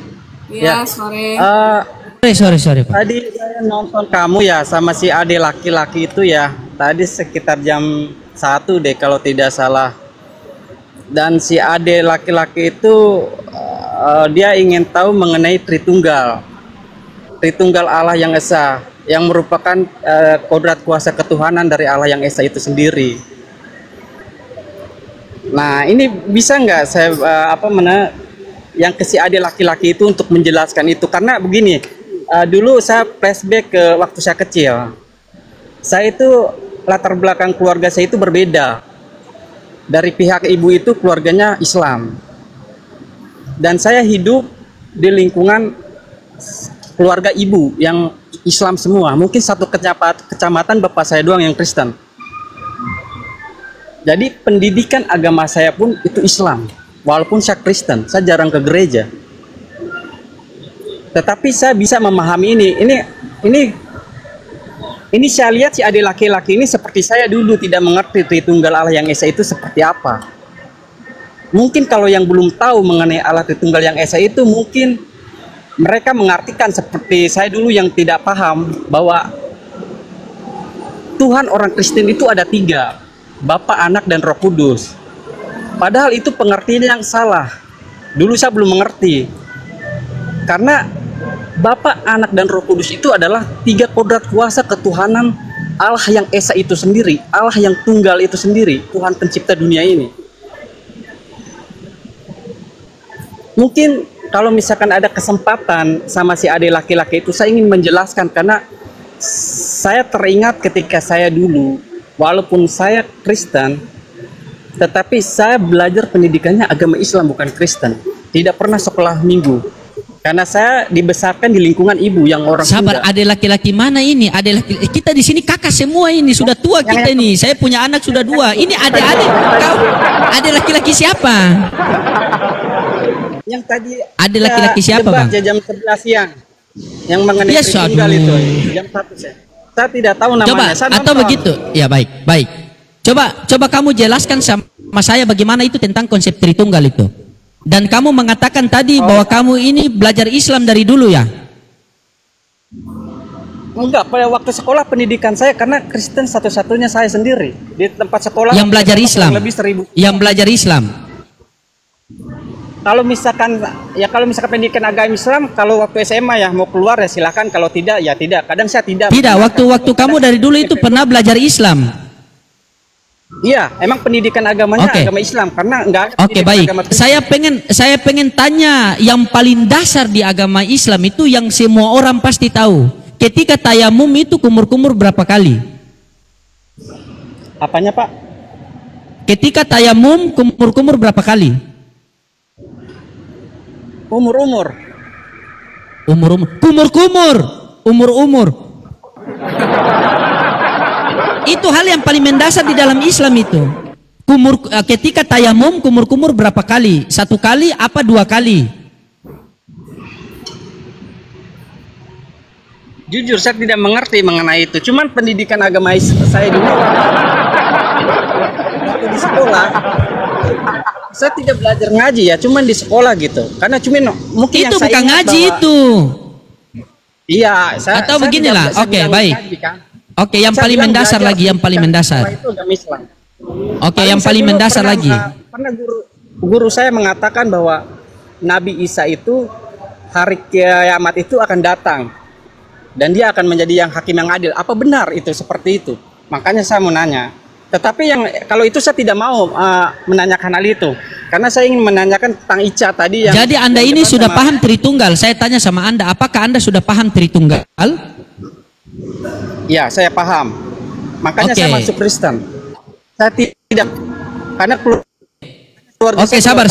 [SPEAKER 1] Iya, sore.
[SPEAKER 2] Sorry Pak.
[SPEAKER 4] Tadi saya nonton kamu ya sama si ade laki-laki itu ya. Tadi sekitar jam 1 deh kalau tidak salah. Dan si ade laki-laki itu dia ingin tahu mengenai Tritunggal Allah yang Esa, yang merupakan kodrat kuasa ketuhanan dari Allah yang Esa itu sendiri. Nah, ini bisa nggak saya yang ke si ade laki-laki itu untuk menjelaskan itu? Karena begini, dulu saya flashback ke waktu saya kecil. Saya itu latar belakang keluarga saya itu berbeda. Dari pihak ibu itu keluarganya Islam. Dan saya hidup di lingkungan keluarga ibu yang Islam semua. Mungkin satu kecamatan bapak saya doang yang Kristen. Jadi pendidikan agama saya pun itu Islam. Walaupun saya Kristen, saya jarang ke gereja. Tetapi saya bisa memahami ini saya lihat si adik laki-laki ini seperti saya dulu tidak mengerti Tritunggal Allah yang Esa itu seperti apa. Mungkin kalau yang belum tahu mengenai Allah Tritunggal yang Esa itu, mungkin mereka mengartikan seperti saya dulu yang tidak paham bahwa Tuhan orang Kristen itu ada 3, Bapa, Anak, dan Roh Kudus. Padahal itu pengertian yang salah. Dulu saya belum mengerti. Karena Bapa, Anak, dan Roh Kudus itu adalah 3 kodrat kuasa ketuhanan Allah yang Esa itu sendiri, Allah yang tunggal itu sendiri, Tuhan pencipta dunia ini. Mungkin kalau misalkan ada kesempatan sama si adik laki-laki itu, saya ingin menjelaskan karena saya teringat ketika saya dulu, walaupun saya Kristen, tetapi saya belajar pendidikannya agama Islam bukan Kristen. Tidak pernah sekolah minggu. Karena saya dibesarkan di lingkungan ibu yang orang
[SPEAKER 2] Sabar,
[SPEAKER 4] muda.
[SPEAKER 2] ada laki-laki mana ini? Ada laki kita di sini kakak semua ini, sudah tua kita ini. Saya punya anak sudah 2. Ini adik-adik. Kau ada laki-laki siapa?
[SPEAKER 4] Yang tadi
[SPEAKER 2] Ada laki-laki siapa,
[SPEAKER 4] debat
[SPEAKER 2] Bang?
[SPEAKER 4] ya, jam 11 siang. Yang mengenai
[SPEAKER 2] Ya,
[SPEAKER 4] Tritunggal
[SPEAKER 2] aduh.
[SPEAKER 4] itu. Jam 1 saya tidak tahu namanya.
[SPEAKER 2] Coba
[SPEAKER 4] Saya
[SPEAKER 2] atau
[SPEAKER 4] nonton.
[SPEAKER 2] begitu? Ya baik. Coba kamu jelaskan sama saya bagaimana itu tentang konsep Tritunggal itu. Dan kamu mengatakan tadi bahwa kamu ini belajar Islam dari dulu ya?
[SPEAKER 4] Enggak, pada waktu sekolah pendidikan saya karena Kristen satu-satunya saya sendiri di tempat sekolah.
[SPEAKER 2] Yang belajar Islam.
[SPEAKER 4] Lebih 1000.
[SPEAKER 2] Yang belajar Islam.
[SPEAKER 4] Kalau misalkan pendidikan agama Islam, kalau waktu SMA ya mau keluar ya silakan, kalau tidak ya tidak. Kadang saya tidak.
[SPEAKER 2] Tidak, waktu kamu dari dulu itu pernah belajar Islam.
[SPEAKER 4] Iya, emang pendidikan agamanya
[SPEAKER 2] Oke.
[SPEAKER 4] agama Islam karena enggak ada
[SPEAKER 2] Oke,
[SPEAKER 4] pendidikan
[SPEAKER 2] baik.
[SPEAKER 4] agama Kristen.
[SPEAKER 2] Saya pengen tanya yang paling dasar di agama Islam itu yang semua orang pasti tahu. Ketika tayamum itu kumur-kumur berapa kali?
[SPEAKER 4] Apanya, Pak?
[SPEAKER 2] Ketika tayamum kumur-kumur berapa kali?
[SPEAKER 4] Umur-umur.
[SPEAKER 2] Umur-umur. Itu hal yang paling mendasar di dalam Islam itu. Ketika tayamum, kumur-kumur berapa kali? 1 kali apa 2 kali?
[SPEAKER 4] Jujur saya tidak mengerti mengenai itu. Cuman pendidikan agama saya dulu waktu di sekolah, saya tidak belajar ngaji ya, cuman di sekolah gitu. Karena cuman mungkin
[SPEAKER 2] Itu
[SPEAKER 4] yang saya
[SPEAKER 2] bukan
[SPEAKER 4] ingat
[SPEAKER 2] ngaji
[SPEAKER 4] bahwa,
[SPEAKER 2] itu.
[SPEAKER 4] Iya,
[SPEAKER 2] Atau
[SPEAKER 4] saya
[SPEAKER 2] beginilah.
[SPEAKER 4] tidak- saya
[SPEAKER 2] Oke,
[SPEAKER 4] bilang
[SPEAKER 2] baik.
[SPEAKER 4] ngaji, kan.
[SPEAKER 2] Oke, yang
[SPEAKER 4] Saya
[SPEAKER 2] paling
[SPEAKER 4] bilang
[SPEAKER 2] mendasar
[SPEAKER 4] belajar
[SPEAKER 2] lagi, yang paling
[SPEAKER 4] pendidikan
[SPEAKER 2] mendasar.
[SPEAKER 4] agama itu agama Islam.
[SPEAKER 2] Oke, yang
[SPEAKER 4] Saya
[SPEAKER 2] paling
[SPEAKER 4] dulu
[SPEAKER 2] mendasar
[SPEAKER 4] pernah,
[SPEAKER 2] lagi.
[SPEAKER 4] Pernah guru saya mengatakan bahwa Nabi Isa itu hari kiamat itu akan datang dan dia akan menjadi yang hakim yang adil. Apa benar itu seperti itu? Makanya saya mau nanya. Tetapi yang kalau itu saya tidak mau menanyakan hal itu karena saya ingin menanyakan tentang Ica tadi yang.
[SPEAKER 2] Jadi Anda
[SPEAKER 4] yang
[SPEAKER 2] ini
[SPEAKER 4] debat
[SPEAKER 2] sudah
[SPEAKER 4] sama-
[SPEAKER 2] paham Tritunggal. Saya tanya sama Anda, apakah Anda sudah paham Tritunggal?
[SPEAKER 4] Ya, saya paham. Makanya
[SPEAKER 2] Oke.
[SPEAKER 4] saya masuk Kristen. Saya tidak karena keluarga
[SPEAKER 2] Oke,
[SPEAKER 4] saya
[SPEAKER 2] sabar.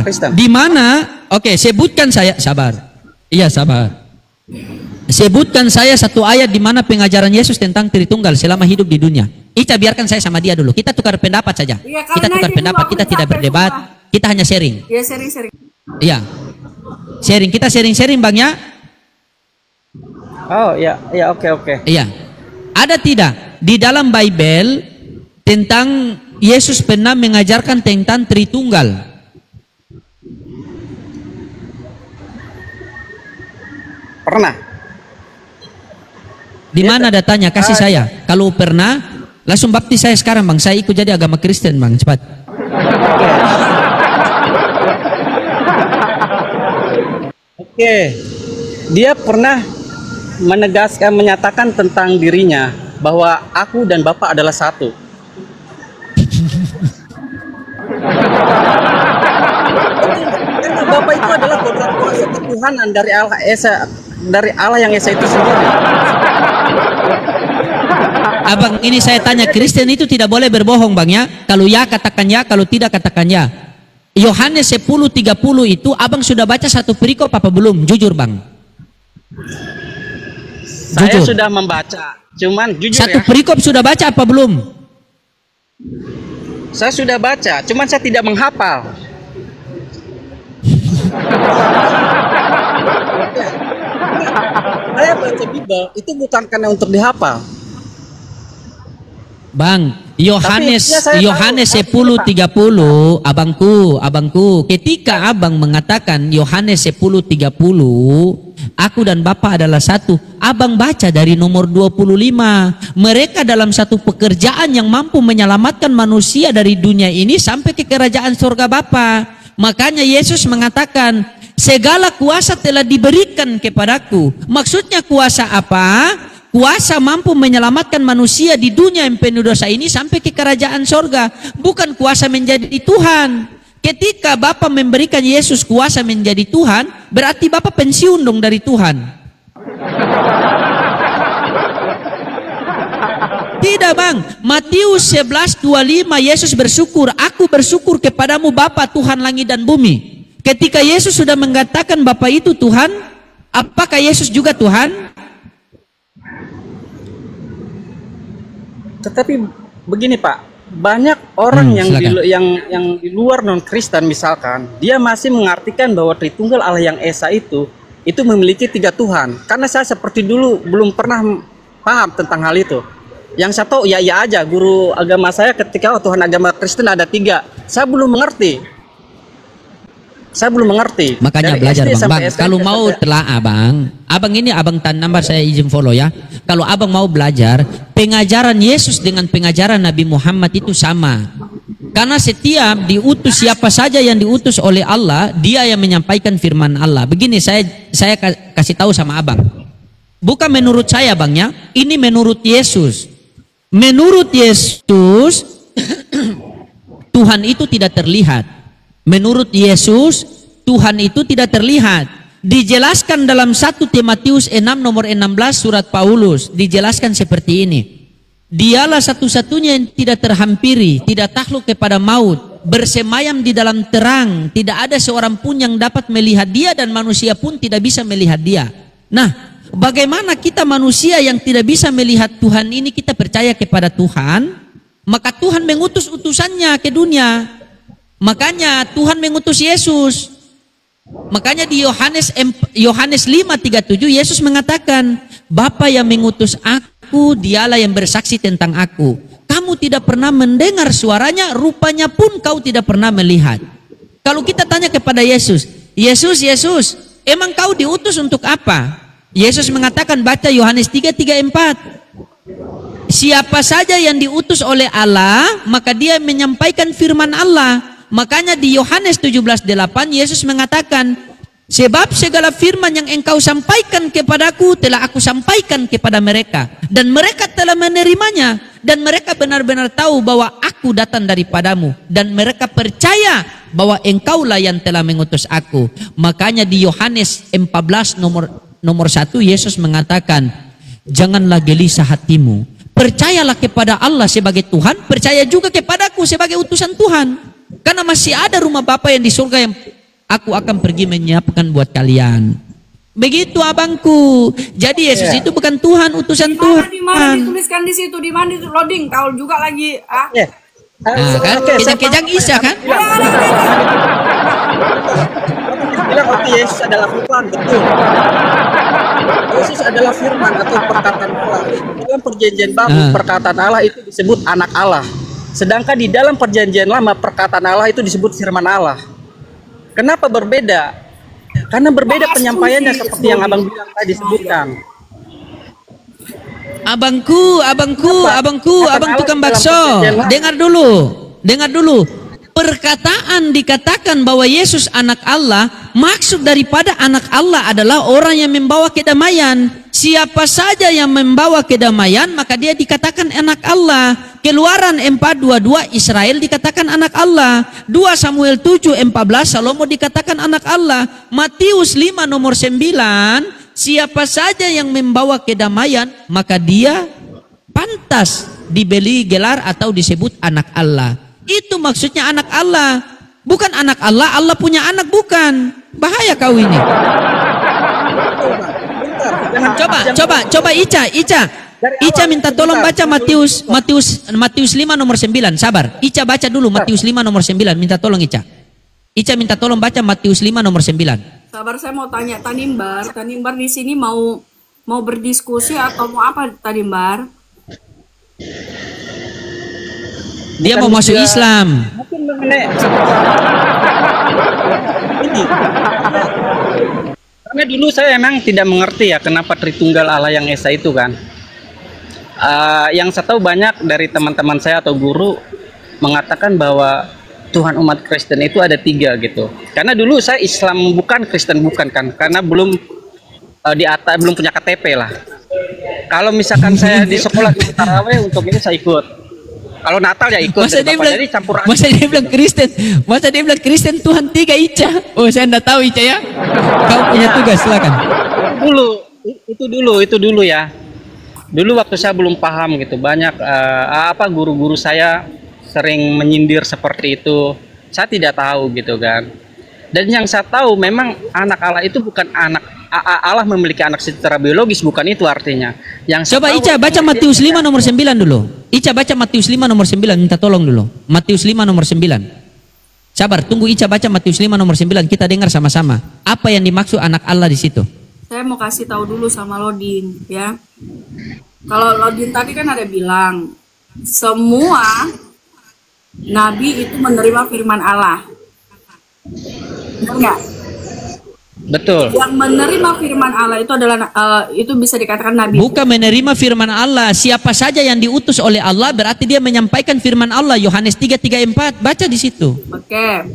[SPEAKER 4] Kristen.
[SPEAKER 2] Di mana? Oke, sebutkan saya sabar. Iya, sabar. Sebutkan saya satu ayat di mana pengajaran Yesus tentang Tritunggal selama hidup di dunia. Ica, biarkan saya sama dia dulu. Kita tukar pendapat saja.
[SPEAKER 1] Iya,
[SPEAKER 2] Kita
[SPEAKER 1] karena
[SPEAKER 2] tukar
[SPEAKER 1] ini
[SPEAKER 2] pendapat,
[SPEAKER 1] aku
[SPEAKER 2] kita tidak
[SPEAKER 1] capek
[SPEAKER 2] berdebat.
[SPEAKER 1] semua.
[SPEAKER 2] Kita hanya sharing.
[SPEAKER 1] Ya sering-sering.
[SPEAKER 2] Iya. Sharing, kita sharing-sharing Bang ya.
[SPEAKER 4] Oh, ya, oke.
[SPEAKER 2] Iya. Ada tidak di dalam Bible tentang Yesus pernah mengajarkan tentang Tritunggal?
[SPEAKER 4] Pernah.
[SPEAKER 2] Di mana datanya? Kasih saya. Kalau pernah, langsung baptis saya sekarang Bang. Saya ikut jadi agama Kristen Bang, cepat.
[SPEAKER 4] Oke. Dia pernah menyatakan tentang dirinya bahwa aku dan Bapak adalah satu. Karena Bapak itu adalah kodrat kuasa ketuhanan dari Allah Esa, dari Allah yang Esa itu sendiri.
[SPEAKER 2] Abang, ini saya tanya, Kristen itu tidak boleh berbohong Bang ya. Kalau ya katakan ya, kalau tidak katakan ya. Yohanes 10:30 itu Abang sudah baca satu perikop apa belum? Jujur Bang.
[SPEAKER 4] Saya
[SPEAKER 2] Jujur.
[SPEAKER 4] sudah membaca, cuman jujur
[SPEAKER 2] Satu
[SPEAKER 4] ya,
[SPEAKER 2] perikop sudah baca apa belum?
[SPEAKER 4] saya sudah baca, cuman saya tidak menghafal. Saya baca Bible itu bukan karena untuk dihafal.
[SPEAKER 2] Bang, Yohanes
[SPEAKER 4] Tapi, ya, saya
[SPEAKER 2] Yohanes
[SPEAKER 4] tahu.
[SPEAKER 2] 10:30, abangku, ketika Abang mengatakan Yohanes 10:30, aku dan Bapa adalah satu. Abang baca dari nomor 25. Mereka dalam satu pekerjaan yang mampu menyelamatkan manusia dari dunia ini sampai ke kerajaan surga Bapa. Makanya Yesus mengatakan, segala kuasa telah diberikan kepadaku. Maksudnya kuasa apa? Kuasa mampu menyelamatkan manusia di dunia yang penuh dosa ini sampai ke kerajaan sorga. Bukan kuasa menjadi Tuhan. Ketika Bapa memberikan Yesus kuasa menjadi Tuhan, berarti Bapa pensiun dong dari Tuhan. Tidak Bang. Matius 11:25 Yesus bersyukur. Aku bersyukur kepadamu Bapa Tuhan langit dan bumi. Ketika Yesus sudah mengatakan Bapa itu Tuhan, apakah Yesus juga Tuhan?
[SPEAKER 4] Tetapi begini Pak, banyak orang
[SPEAKER 2] silakan.
[SPEAKER 4] yang di luar non Kristen misalkan, dia masih mengartikan bahwa Tritunggal Allah yang Esa itu memiliki 3 Tuhan. Karena saya seperti dulu belum pernah paham tentang hal itu. Yang saya tahu ya aja, guru agama saya ketika Tuhan agama Kristen ada 3, saya belum mengerti.
[SPEAKER 2] Makanya
[SPEAKER 4] Dari
[SPEAKER 2] belajar
[SPEAKER 4] SD
[SPEAKER 2] Bang.
[SPEAKER 4] sampai
[SPEAKER 2] Bang,
[SPEAKER 4] SMP
[SPEAKER 2] kalau mau
[SPEAKER 4] sampai-
[SPEAKER 2] telah Abang ini Abang tan number saya izin follow ya. Kalau Abang mau belajar, pengajaran Yesus dengan pengajaran Nabi Muhammad itu sama. Karena setiap diutus siapa saja yang diutus oleh Allah, dia yang menyampaikan firman Allah. Begini saya kasih tahu sama Abang. Bukan menurut saya Bang ya, ini menurut Yesus. Menurut Yesus Tuhan itu tidak terlihat. Menurut Yesus, Tuhan itu tidak terlihat. Dijelaskan dalam 1 Timotius 6 nomor 16 surat Paulus. Dijelaskan seperti ini. Dialah satu-satunya yang tidak terhampiri, tidak takluk kepada maut. bersemayam di dalam terang, tidak ada seorang pun yang dapat melihat dia dan manusia pun tidak bisa melihat dia. Nah, bagaimana kita manusia yang tidak bisa melihat Tuhan ini kita percaya kepada Tuhan? Maka Tuhan mengutus utusannya ke dunia. Makanya Tuhan mengutus Yesus. Makanya di Yohanes 5:37 Yesus mengatakan, Bapa yang mengutus aku, dialah yang bersaksi tentang aku. Kamu tidak pernah mendengar suaranya, rupanya pun kau tidak pernah melihat. Kalau kita tanya kepada Yesus, Yesus, emang kau diutus untuk apa? Yesus mengatakan, baca Yohanes 3:34. Siapa saja yang diutus oleh Allah, maka dia menyampaikan firman Allah. Makanya di Yohanes 17:8 Yesus mengatakan, sebab segala firman yang engkau sampaikan kepadaku telah aku sampaikan kepada mereka, dan mereka telah menerimanya, dan mereka benar-benar tahu bahwa aku datang daripadamu, dan mereka percaya bahwa engkaulah yang telah mengutus aku. Makanya di Yohanes 14 nomor 1 Yesus mengatakan, janganlah gelisah hatimu, percayalah kepada Allah sebagai Tuhan, percaya juga kepadaku sebagai utusan Tuhan. Karena masih ada rumah Bapa yang di surga yang aku akan pergi menyiapkan buat kalian. Begitu abangku. Jadi Yesus itu bukan Tuhan, utusan Tuhan.
[SPEAKER 1] Di mana dituliskan di situ? Di mana itu loading? Kau juga lagi
[SPEAKER 2] Nah, kan kejang-kejang Isa kan?
[SPEAKER 4] Bilang Yesus adalah firman, betul. Yesus adalah firman atau perkataan Allah. Dalam perjanjian baru perkataan Allah itu disebut anak Allah. Sedangkan di dalam perjanjian lama perkataan Allah itu disebut firman Allah. Kenapa berbeda? Karena berbeda penyampaiannya seperti yang abang bilang tadi sebutkan. Abang
[SPEAKER 2] tukang bakso. Dengar dulu. Perkataan dikatakan bahwa Yesus anak Allah, maksud daripada anak Allah adalah orang yang membawa kedamaian. Siapa saja yang membawa kedamaian, maka dia dikatakan anak Allah. Keluaran 4:22 Israel dikatakan anak Allah. 2 Samuel 7:14 Salomo dikatakan anak Allah. Matius 5 nomor 9, siapa saja yang membawa kedamaian, maka dia pantas diberi gelar atau disebut anak Allah. Itu maksudnya anak Allah. Bukan anak Allah, Allah punya anak, bukan. Bahaya kau ini. Coba Ica minta tolong baca Matius 5 nomor 9. Sabar. Ica baca dulu Matius 5 nomor 9. Minta tolong Ica. Ica minta tolong baca Matius 5 nomor 9.
[SPEAKER 1] Sabar, saya mau tanya Tanimbar. Tanimbar di sini mau berdiskusi atau mau apa Tanimbar?
[SPEAKER 2] Dia mau masuk Islam.
[SPEAKER 4] Mungkin mengenai ini. Karena dulu saya emang tidak mengerti ya kenapa Tritunggal Allah yang Esa itu kan. Yang saya tahu banyak dari teman-teman saya atau guru mengatakan bahwa Tuhan umat Kristen itu ada 3 gitu. Karena dulu saya Islam bukan, Kristen bukan kan, karena belum belum punya KTP lah. Kalau misalkan saya di sekolah di taraweh untuk ini saya ikut. Kalau Natal ya ikut.
[SPEAKER 2] Masa dia bilang Kristen Tuhan 3 Ica. Oh, saya enggak tahu Ica ya. Kau punya tugas, silakan.
[SPEAKER 4] Itu dulu ya. Dulu waktu saya belum paham gitu, banyak guru-guru saya sering menyindir seperti itu. Saya tidak tahu gitu kan. Dan yang saya tahu memang anak Allah itu bukan anak Allah memiliki anak secara biologis, bukan itu artinya. Yang
[SPEAKER 2] coba Ica baca Matius 5 nomor 9 dulu. Ica baca Matius 5 nomor 9, minta tolong dulu. Matius 5 nomor 9. Sabar, tunggu Ica baca Matius 5 nomor 9, kita dengar sama-sama. Apa yang dimaksud anak Allah di situ?
[SPEAKER 1] Saya mau kasih tahu dulu sama Lodin ya. Kalau Lodin tadi kan ada bilang semua nabi itu menerima firman Allah. Benar nggak?
[SPEAKER 4] Betul.
[SPEAKER 1] Yang menerima firman Allah itu adalah itu bisa dikatakan nabi.
[SPEAKER 2] Bukan menerima firman Allah. Siapa saja yang diutus oleh Allah berarti dia menyampaikan firman Allah. Yohanes 3:34 baca di situ.
[SPEAKER 1] Oke.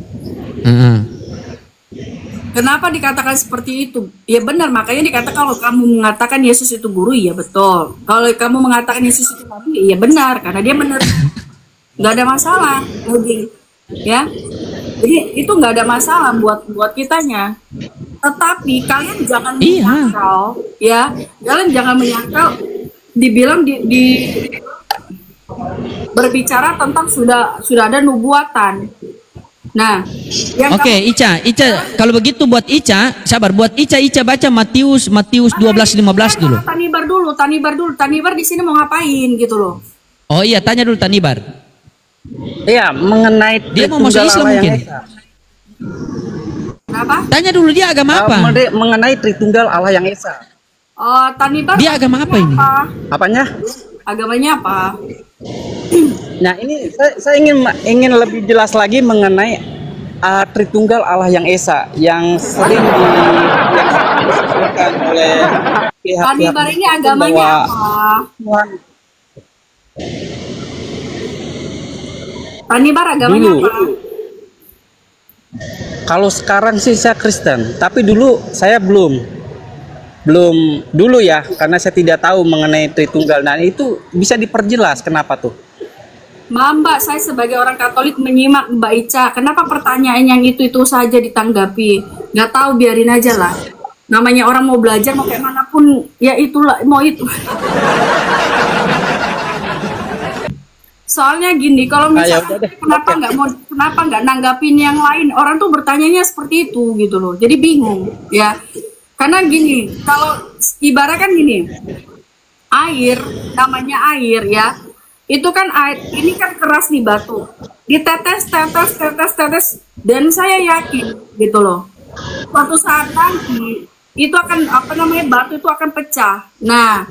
[SPEAKER 1] Kenapa dikatakan seperti itu? Ya benar, makanya dikatakan kalau kamu mengatakan Yesus itu guru, ya betul. Kalau kamu mengatakan Yesus itu nabi, ya benar karena dia menerima. Nggak ada masalah, lagi. Ya. Jadi itu nggak ada masalah buat kitanya. Tetapi kalian jangan menyangkal, ya, kalian jangan menyangkal dibilang di berbicara tentang sudah ada nubuatan. Nah, yang
[SPEAKER 2] Oke, Ica, kalau begitu buat Ica, sabar, buat Ica baca Matius 12:15 dulu.
[SPEAKER 1] Tanibar dulu. Tanibar di sini mau ngapain gitu loh.
[SPEAKER 2] Oh iya, tanya dulu Tanibar.
[SPEAKER 4] Iya, mengenai
[SPEAKER 2] Dia mau masuk
[SPEAKER 4] Tritunggal
[SPEAKER 2] Islam
[SPEAKER 4] Allah yang
[SPEAKER 2] mungkin.
[SPEAKER 4] Esa.
[SPEAKER 1] Kenapa?
[SPEAKER 2] Tanya dulu dia agama apa?
[SPEAKER 4] Mengenai Tritunggal Allah yang Esa.
[SPEAKER 1] Oh, Tanibar.
[SPEAKER 2] Dia agama apa ini?
[SPEAKER 4] Apanya?
[SPEAKER 1] Agamanya apa?
[SPEAKER 4] Nah, ini saya ingin lebih jelas lagi mengenai Tritunggal Allah yang Esa yang sering disebutkan oleh pihak-pihak
[SPEAKER 1] Tanibar ini agamanya
[SPEAKER 4] bahwa
[SPEAKER 1] apa?
[SPEAKER 4] Tuhan
[SPEAKER 1] Tanibar agamanya
[SPEAKER 4] Dulu.
[SPEAKER 1] apa?
[SPEAKER 4] kalau sekarang sih saya Kristen, tapi dulu saya belum dulu ya, karena saya tidak tahu mengenai Tritunggal. Nah, itu bisa diperjelas kenapa tuh?
[SPEAKER 1] Mbak, saya sebagai orang Katolik menyimak Mbak Ica. Kenapa pertanyaan yang itu saja ditanggapi? Nggak tahu, biarin aja lah. Namanya orang mau belajar mau kayak manapun, ya itulah mau itu. Soalnya gini, kalau misalnya kenapa nggak nanggapin yang lain? Orang tuh bertanyanya seperti itu gitu loh. Jadi bingung ya. Karena gini, kalau ibarat kan gini, air namanya air ya. Itu kan air, ini kan keras nih batu. Ditetes dan saya yakin gitu loh. Suatu saat nanti itu akan batu itu akan pecah. Nah,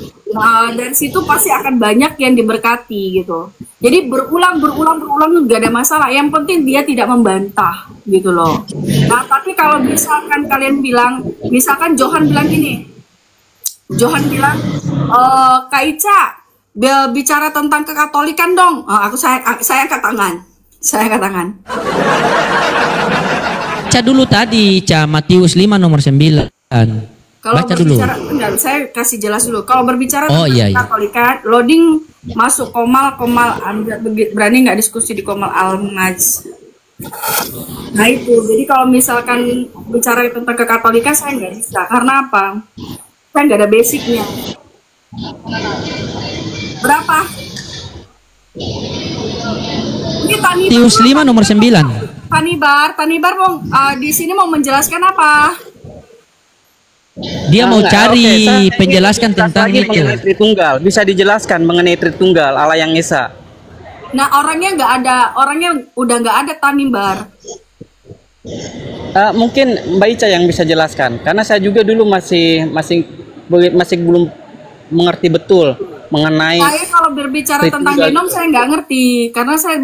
[SPEAKER 1] dari situ pasti akan banyak yang diberkati gitu. Jadi berulang nggak ada masalah. Yang penting dia tidak membantah gitu loh. Nah, tapi kalau misalkan kalian bilang, misalkan Johan bilang gini, Kak Ica bicara tentang kekatolikan dong. Saya angkat tangan.
[SPEAKER 2] Baca dulu tadi, Matius 5 nomor 9.
[SPEAKER 1] Kalau
[SPEAKER 2] Baca dulu.
[SPEAKER 1] Enggak, saya kasih jelas dulu. Kalau berbicara
[SPEAKER 2] Oh,
[SPEAKER 1] tentang
[SPEAKER 2] iya.
[SPEAKER 1] Katolika, loading masuk komal berani nggak diskusi di komal al-maj. Nah itu, jadi kalau misalkan bicara tentang kekatolikan saya nggak bisa. Karena apa? Saya nggak ada basicnya. Berapa? Ini
[SPEAKER 2] Matius 5 nomor 9.
[SPEAKER 1] Tanibar mau di sini mau menjelaskan apa?
[SPEAKER 2] Dia mau cari
[SPEAKER 4] saya
[SPEAKER 2] penjelaskan
[SPEAKER 4] ingin
[SPEAKER 2] tentang
[SPEAKER 4] lagi
[SPEAKER 2] itu.
[SPEAKER 4] mengenai Tritunggal. Bisa dijelaskan mengenai Tritunggal Allah yang Esa.
[SPEAKER 1] Nah, orangnya udah nggak ada Tanibar.
[SPEAKER 4] Mungkin Mbak Ica yang bisa jelaskan, karena saya juga dulu masih belum mengerti betul mengenai.
[SPEAKER 1] Saya kalau berbicara tentang
[SPEAKER 4] Tritunggal.
[SPEAKER 1] denom saya nggak ngerti, karena saya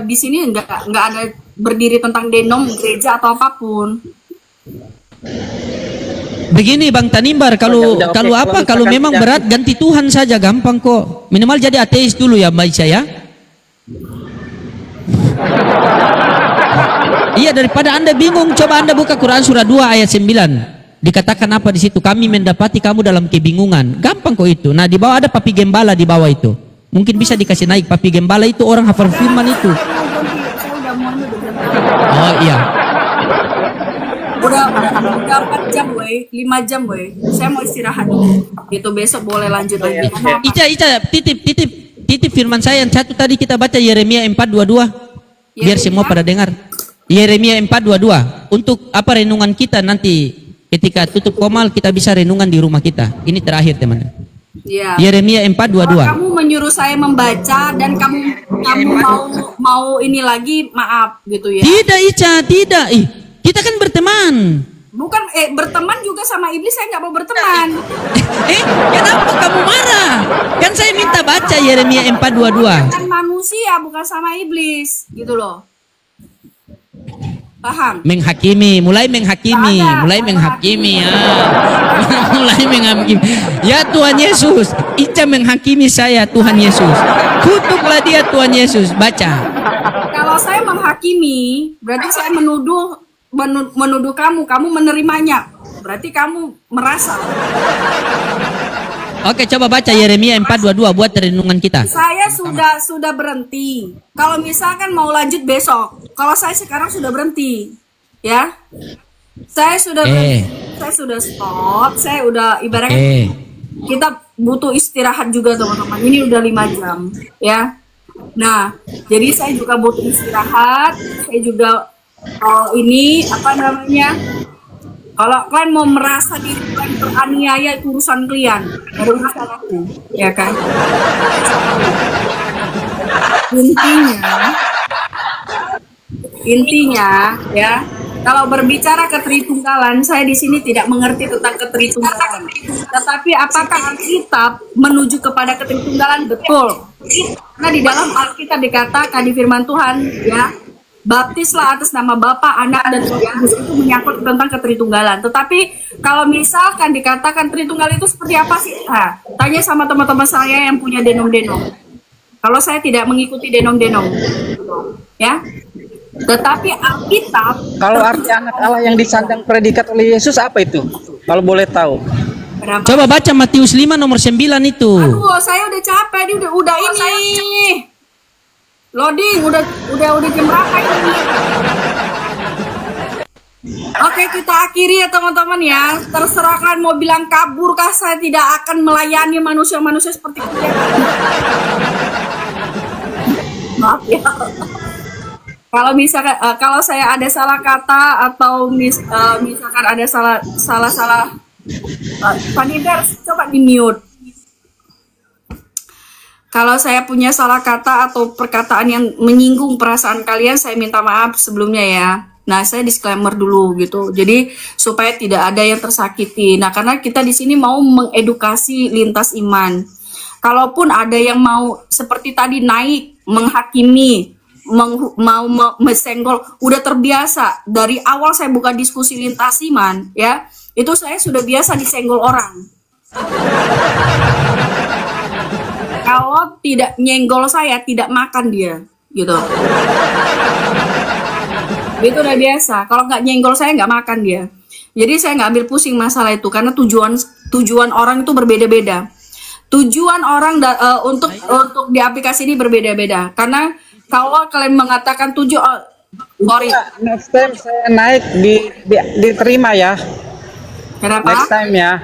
[SPEAKER 1] di sini nggak ada berdiri tentang denom gereja atau apapun.
[SPEAKER 2] Begini Bang Tanimbar, kalau
[SPEAKER 4] Oke.
[SPEAKER 2] kalau
[SPEAKER 4] misalkan
[SPEAKER 2] memang
[SPEAKER 4] tidak-
[SPEAKER 2] berat ganti Tuhan saja, gampang kok. Minimal jadi ateis dulu ya Mbak Ica ya. Iya, daripada Anda bingung, coba Anda buka Quran surah 2 ayat 9. Dikatakan apa di situ? Kami mendapati kamu dalam kebingungan. Gampang kok itu. Nah, di bawah ada papi gembala di bawah itu. Mungkin bisa dikasih naik. Papi gembala itu orang hafal firman itu.
[SPEAKER 1] Saya udah mau
[SPEAKER 2] Oh iya.
[SPEAKER 1] udah 4 jam 5 jam saya mau istirahat dulu gitu, besok boleh lanjut lagi. Karena apa?
[SPEAKER 2] Ica, titip firman saya yang satu tadi kita baca Yeremia 4:22. Biar semua pada dengar. Yeremia 4:22. Untuk apa renungan kita nanti ketika tutup komal kita bisa renungan di rumah kita. Ini terakhir teman.
[SPEAKER 1] Iya.
[SPEAKER 2] Yeremia 4:22.
[SPEAKER 1] Kalau kamu menyuruh saya membaca dan kamu mau ini lagi, maaf gitu ya.
[SPEAKER 2] Tidak Ica, tidak. Kita kan berteman.
[SPEAKER 1] Bukan berteman juga sama iblis, saya nggak mau berteman.
[SPEAKER 2] Kenapa kamu marah? Kan saya minta baca Yeremia 4:22.
[SPEAKER 1] Kan manusia bukan sama iblis gitu loh. Paham?
[SPEAKER 2] Mulai menghakimi ya. Mulai menghakimi. Ya Tuhan Yesus, Ica menghakimi saya Tuhan Yesus. Kutuklah dia Tuhan Yesus. Baca.
[SPEAKER 1] Kalau saya menghakimi, berarti saya menuduh kamu menerimanya. Berarti kamu merasa.
[SPEAKER 2] Oke, coba baca Yeremia 4:22 buat renungan kita.
[SPEAKER 1] Saya sudah berhenti. Kalau misalkan mau lanjut besok, kalau saya sekarang sudah berhenti, ya. Saya sudah berhenti. Saya sudah stop. Saya udah ibaratnya kita butuh istirahat juga teman-teman. Ini udah 5 jam, ya. Nah, jadi saya juga butuh istirahat. Saya juga Oh, ini apa namanya? Kalau kalian mau merasa diri kalian teraniaya itu urusan kalian, baru masalahku, ya kan? Intinya, ya. Kalau berbicara keteritunggalan, saya di sini tidak mengerti tentang keteritunggalan. Tetapi apakah Alkitab menuju kepada keteritunggalan? Betul. Karena di dalam Alkitab dikatakan di firman Tuhan, ya, baptislah atas nama Bapa, Anak, dan Roh Kudus, itu menyangkut tentang keteritunggalan. Tetapi kalau misalkan dikatakan Tritunggal itu seperti apa sih? Nah, tanya sama teman-teman saya yang punya denom-denom. Kalau saya tidak mengikuti denom-denom, ya. Tetapi Alkitab,
[SPEAKER 4] Kalau arti anak Allah yang disandang predikat oleh Yesus apa itu? Kalau boleh tahu.
[SPEAKER 1] berapa?
[SPEAKER 2] Coba baca Matius 5 nomor 9 itu.
[SPEAKER 1] Aduh, saya udah capek, dia udah ini. Loading, udah jam berapa ini? Oke, kita akhiri ya teman-teman ya. Terserah kalian mau bilang kabur kah, saya tidak akan melayani manusia-manusia seperti kalian. Maaf ya. Kalau misalkan kalau saya ada salah kata atau misalkan ada salah Panider, coba di mute. Kalau saya punya salah kata atau perkataan yang menyinggung perasaan kalian, saya minta maaf sebelumnya ya. Nah, saya disclaimer dulu gitu. Jadi supaya tidak ada yang tersakiti. Nah, karena kita di sini mau mengedukasi lintas iman. Kalaupun ada yang mau seperti tadi naik menghakimi, mau mesenggol, udah terbiasa dari awal saya buka diskusi lintas iman ya, itu saya sudah biasa disenggol orang. Kalau tidak nyenggol saya, tidak makan dia gitu. Itu udah biasa. Kalau nggak nyenggol saya, nggak makan dia. Jadi saya nggak ambil pusing masalah itu, karena tujuan orang itu berbeda-beda. Tujuan orang untuk di aplikasi ini berbeda-beda. Karena kalau kalian mengatakan sorry.
[SPEAKER 4] Next time saya naik diterima ya.
[SPEAKER 1] Kenapa?
[SPEAKER 4] Next time ya.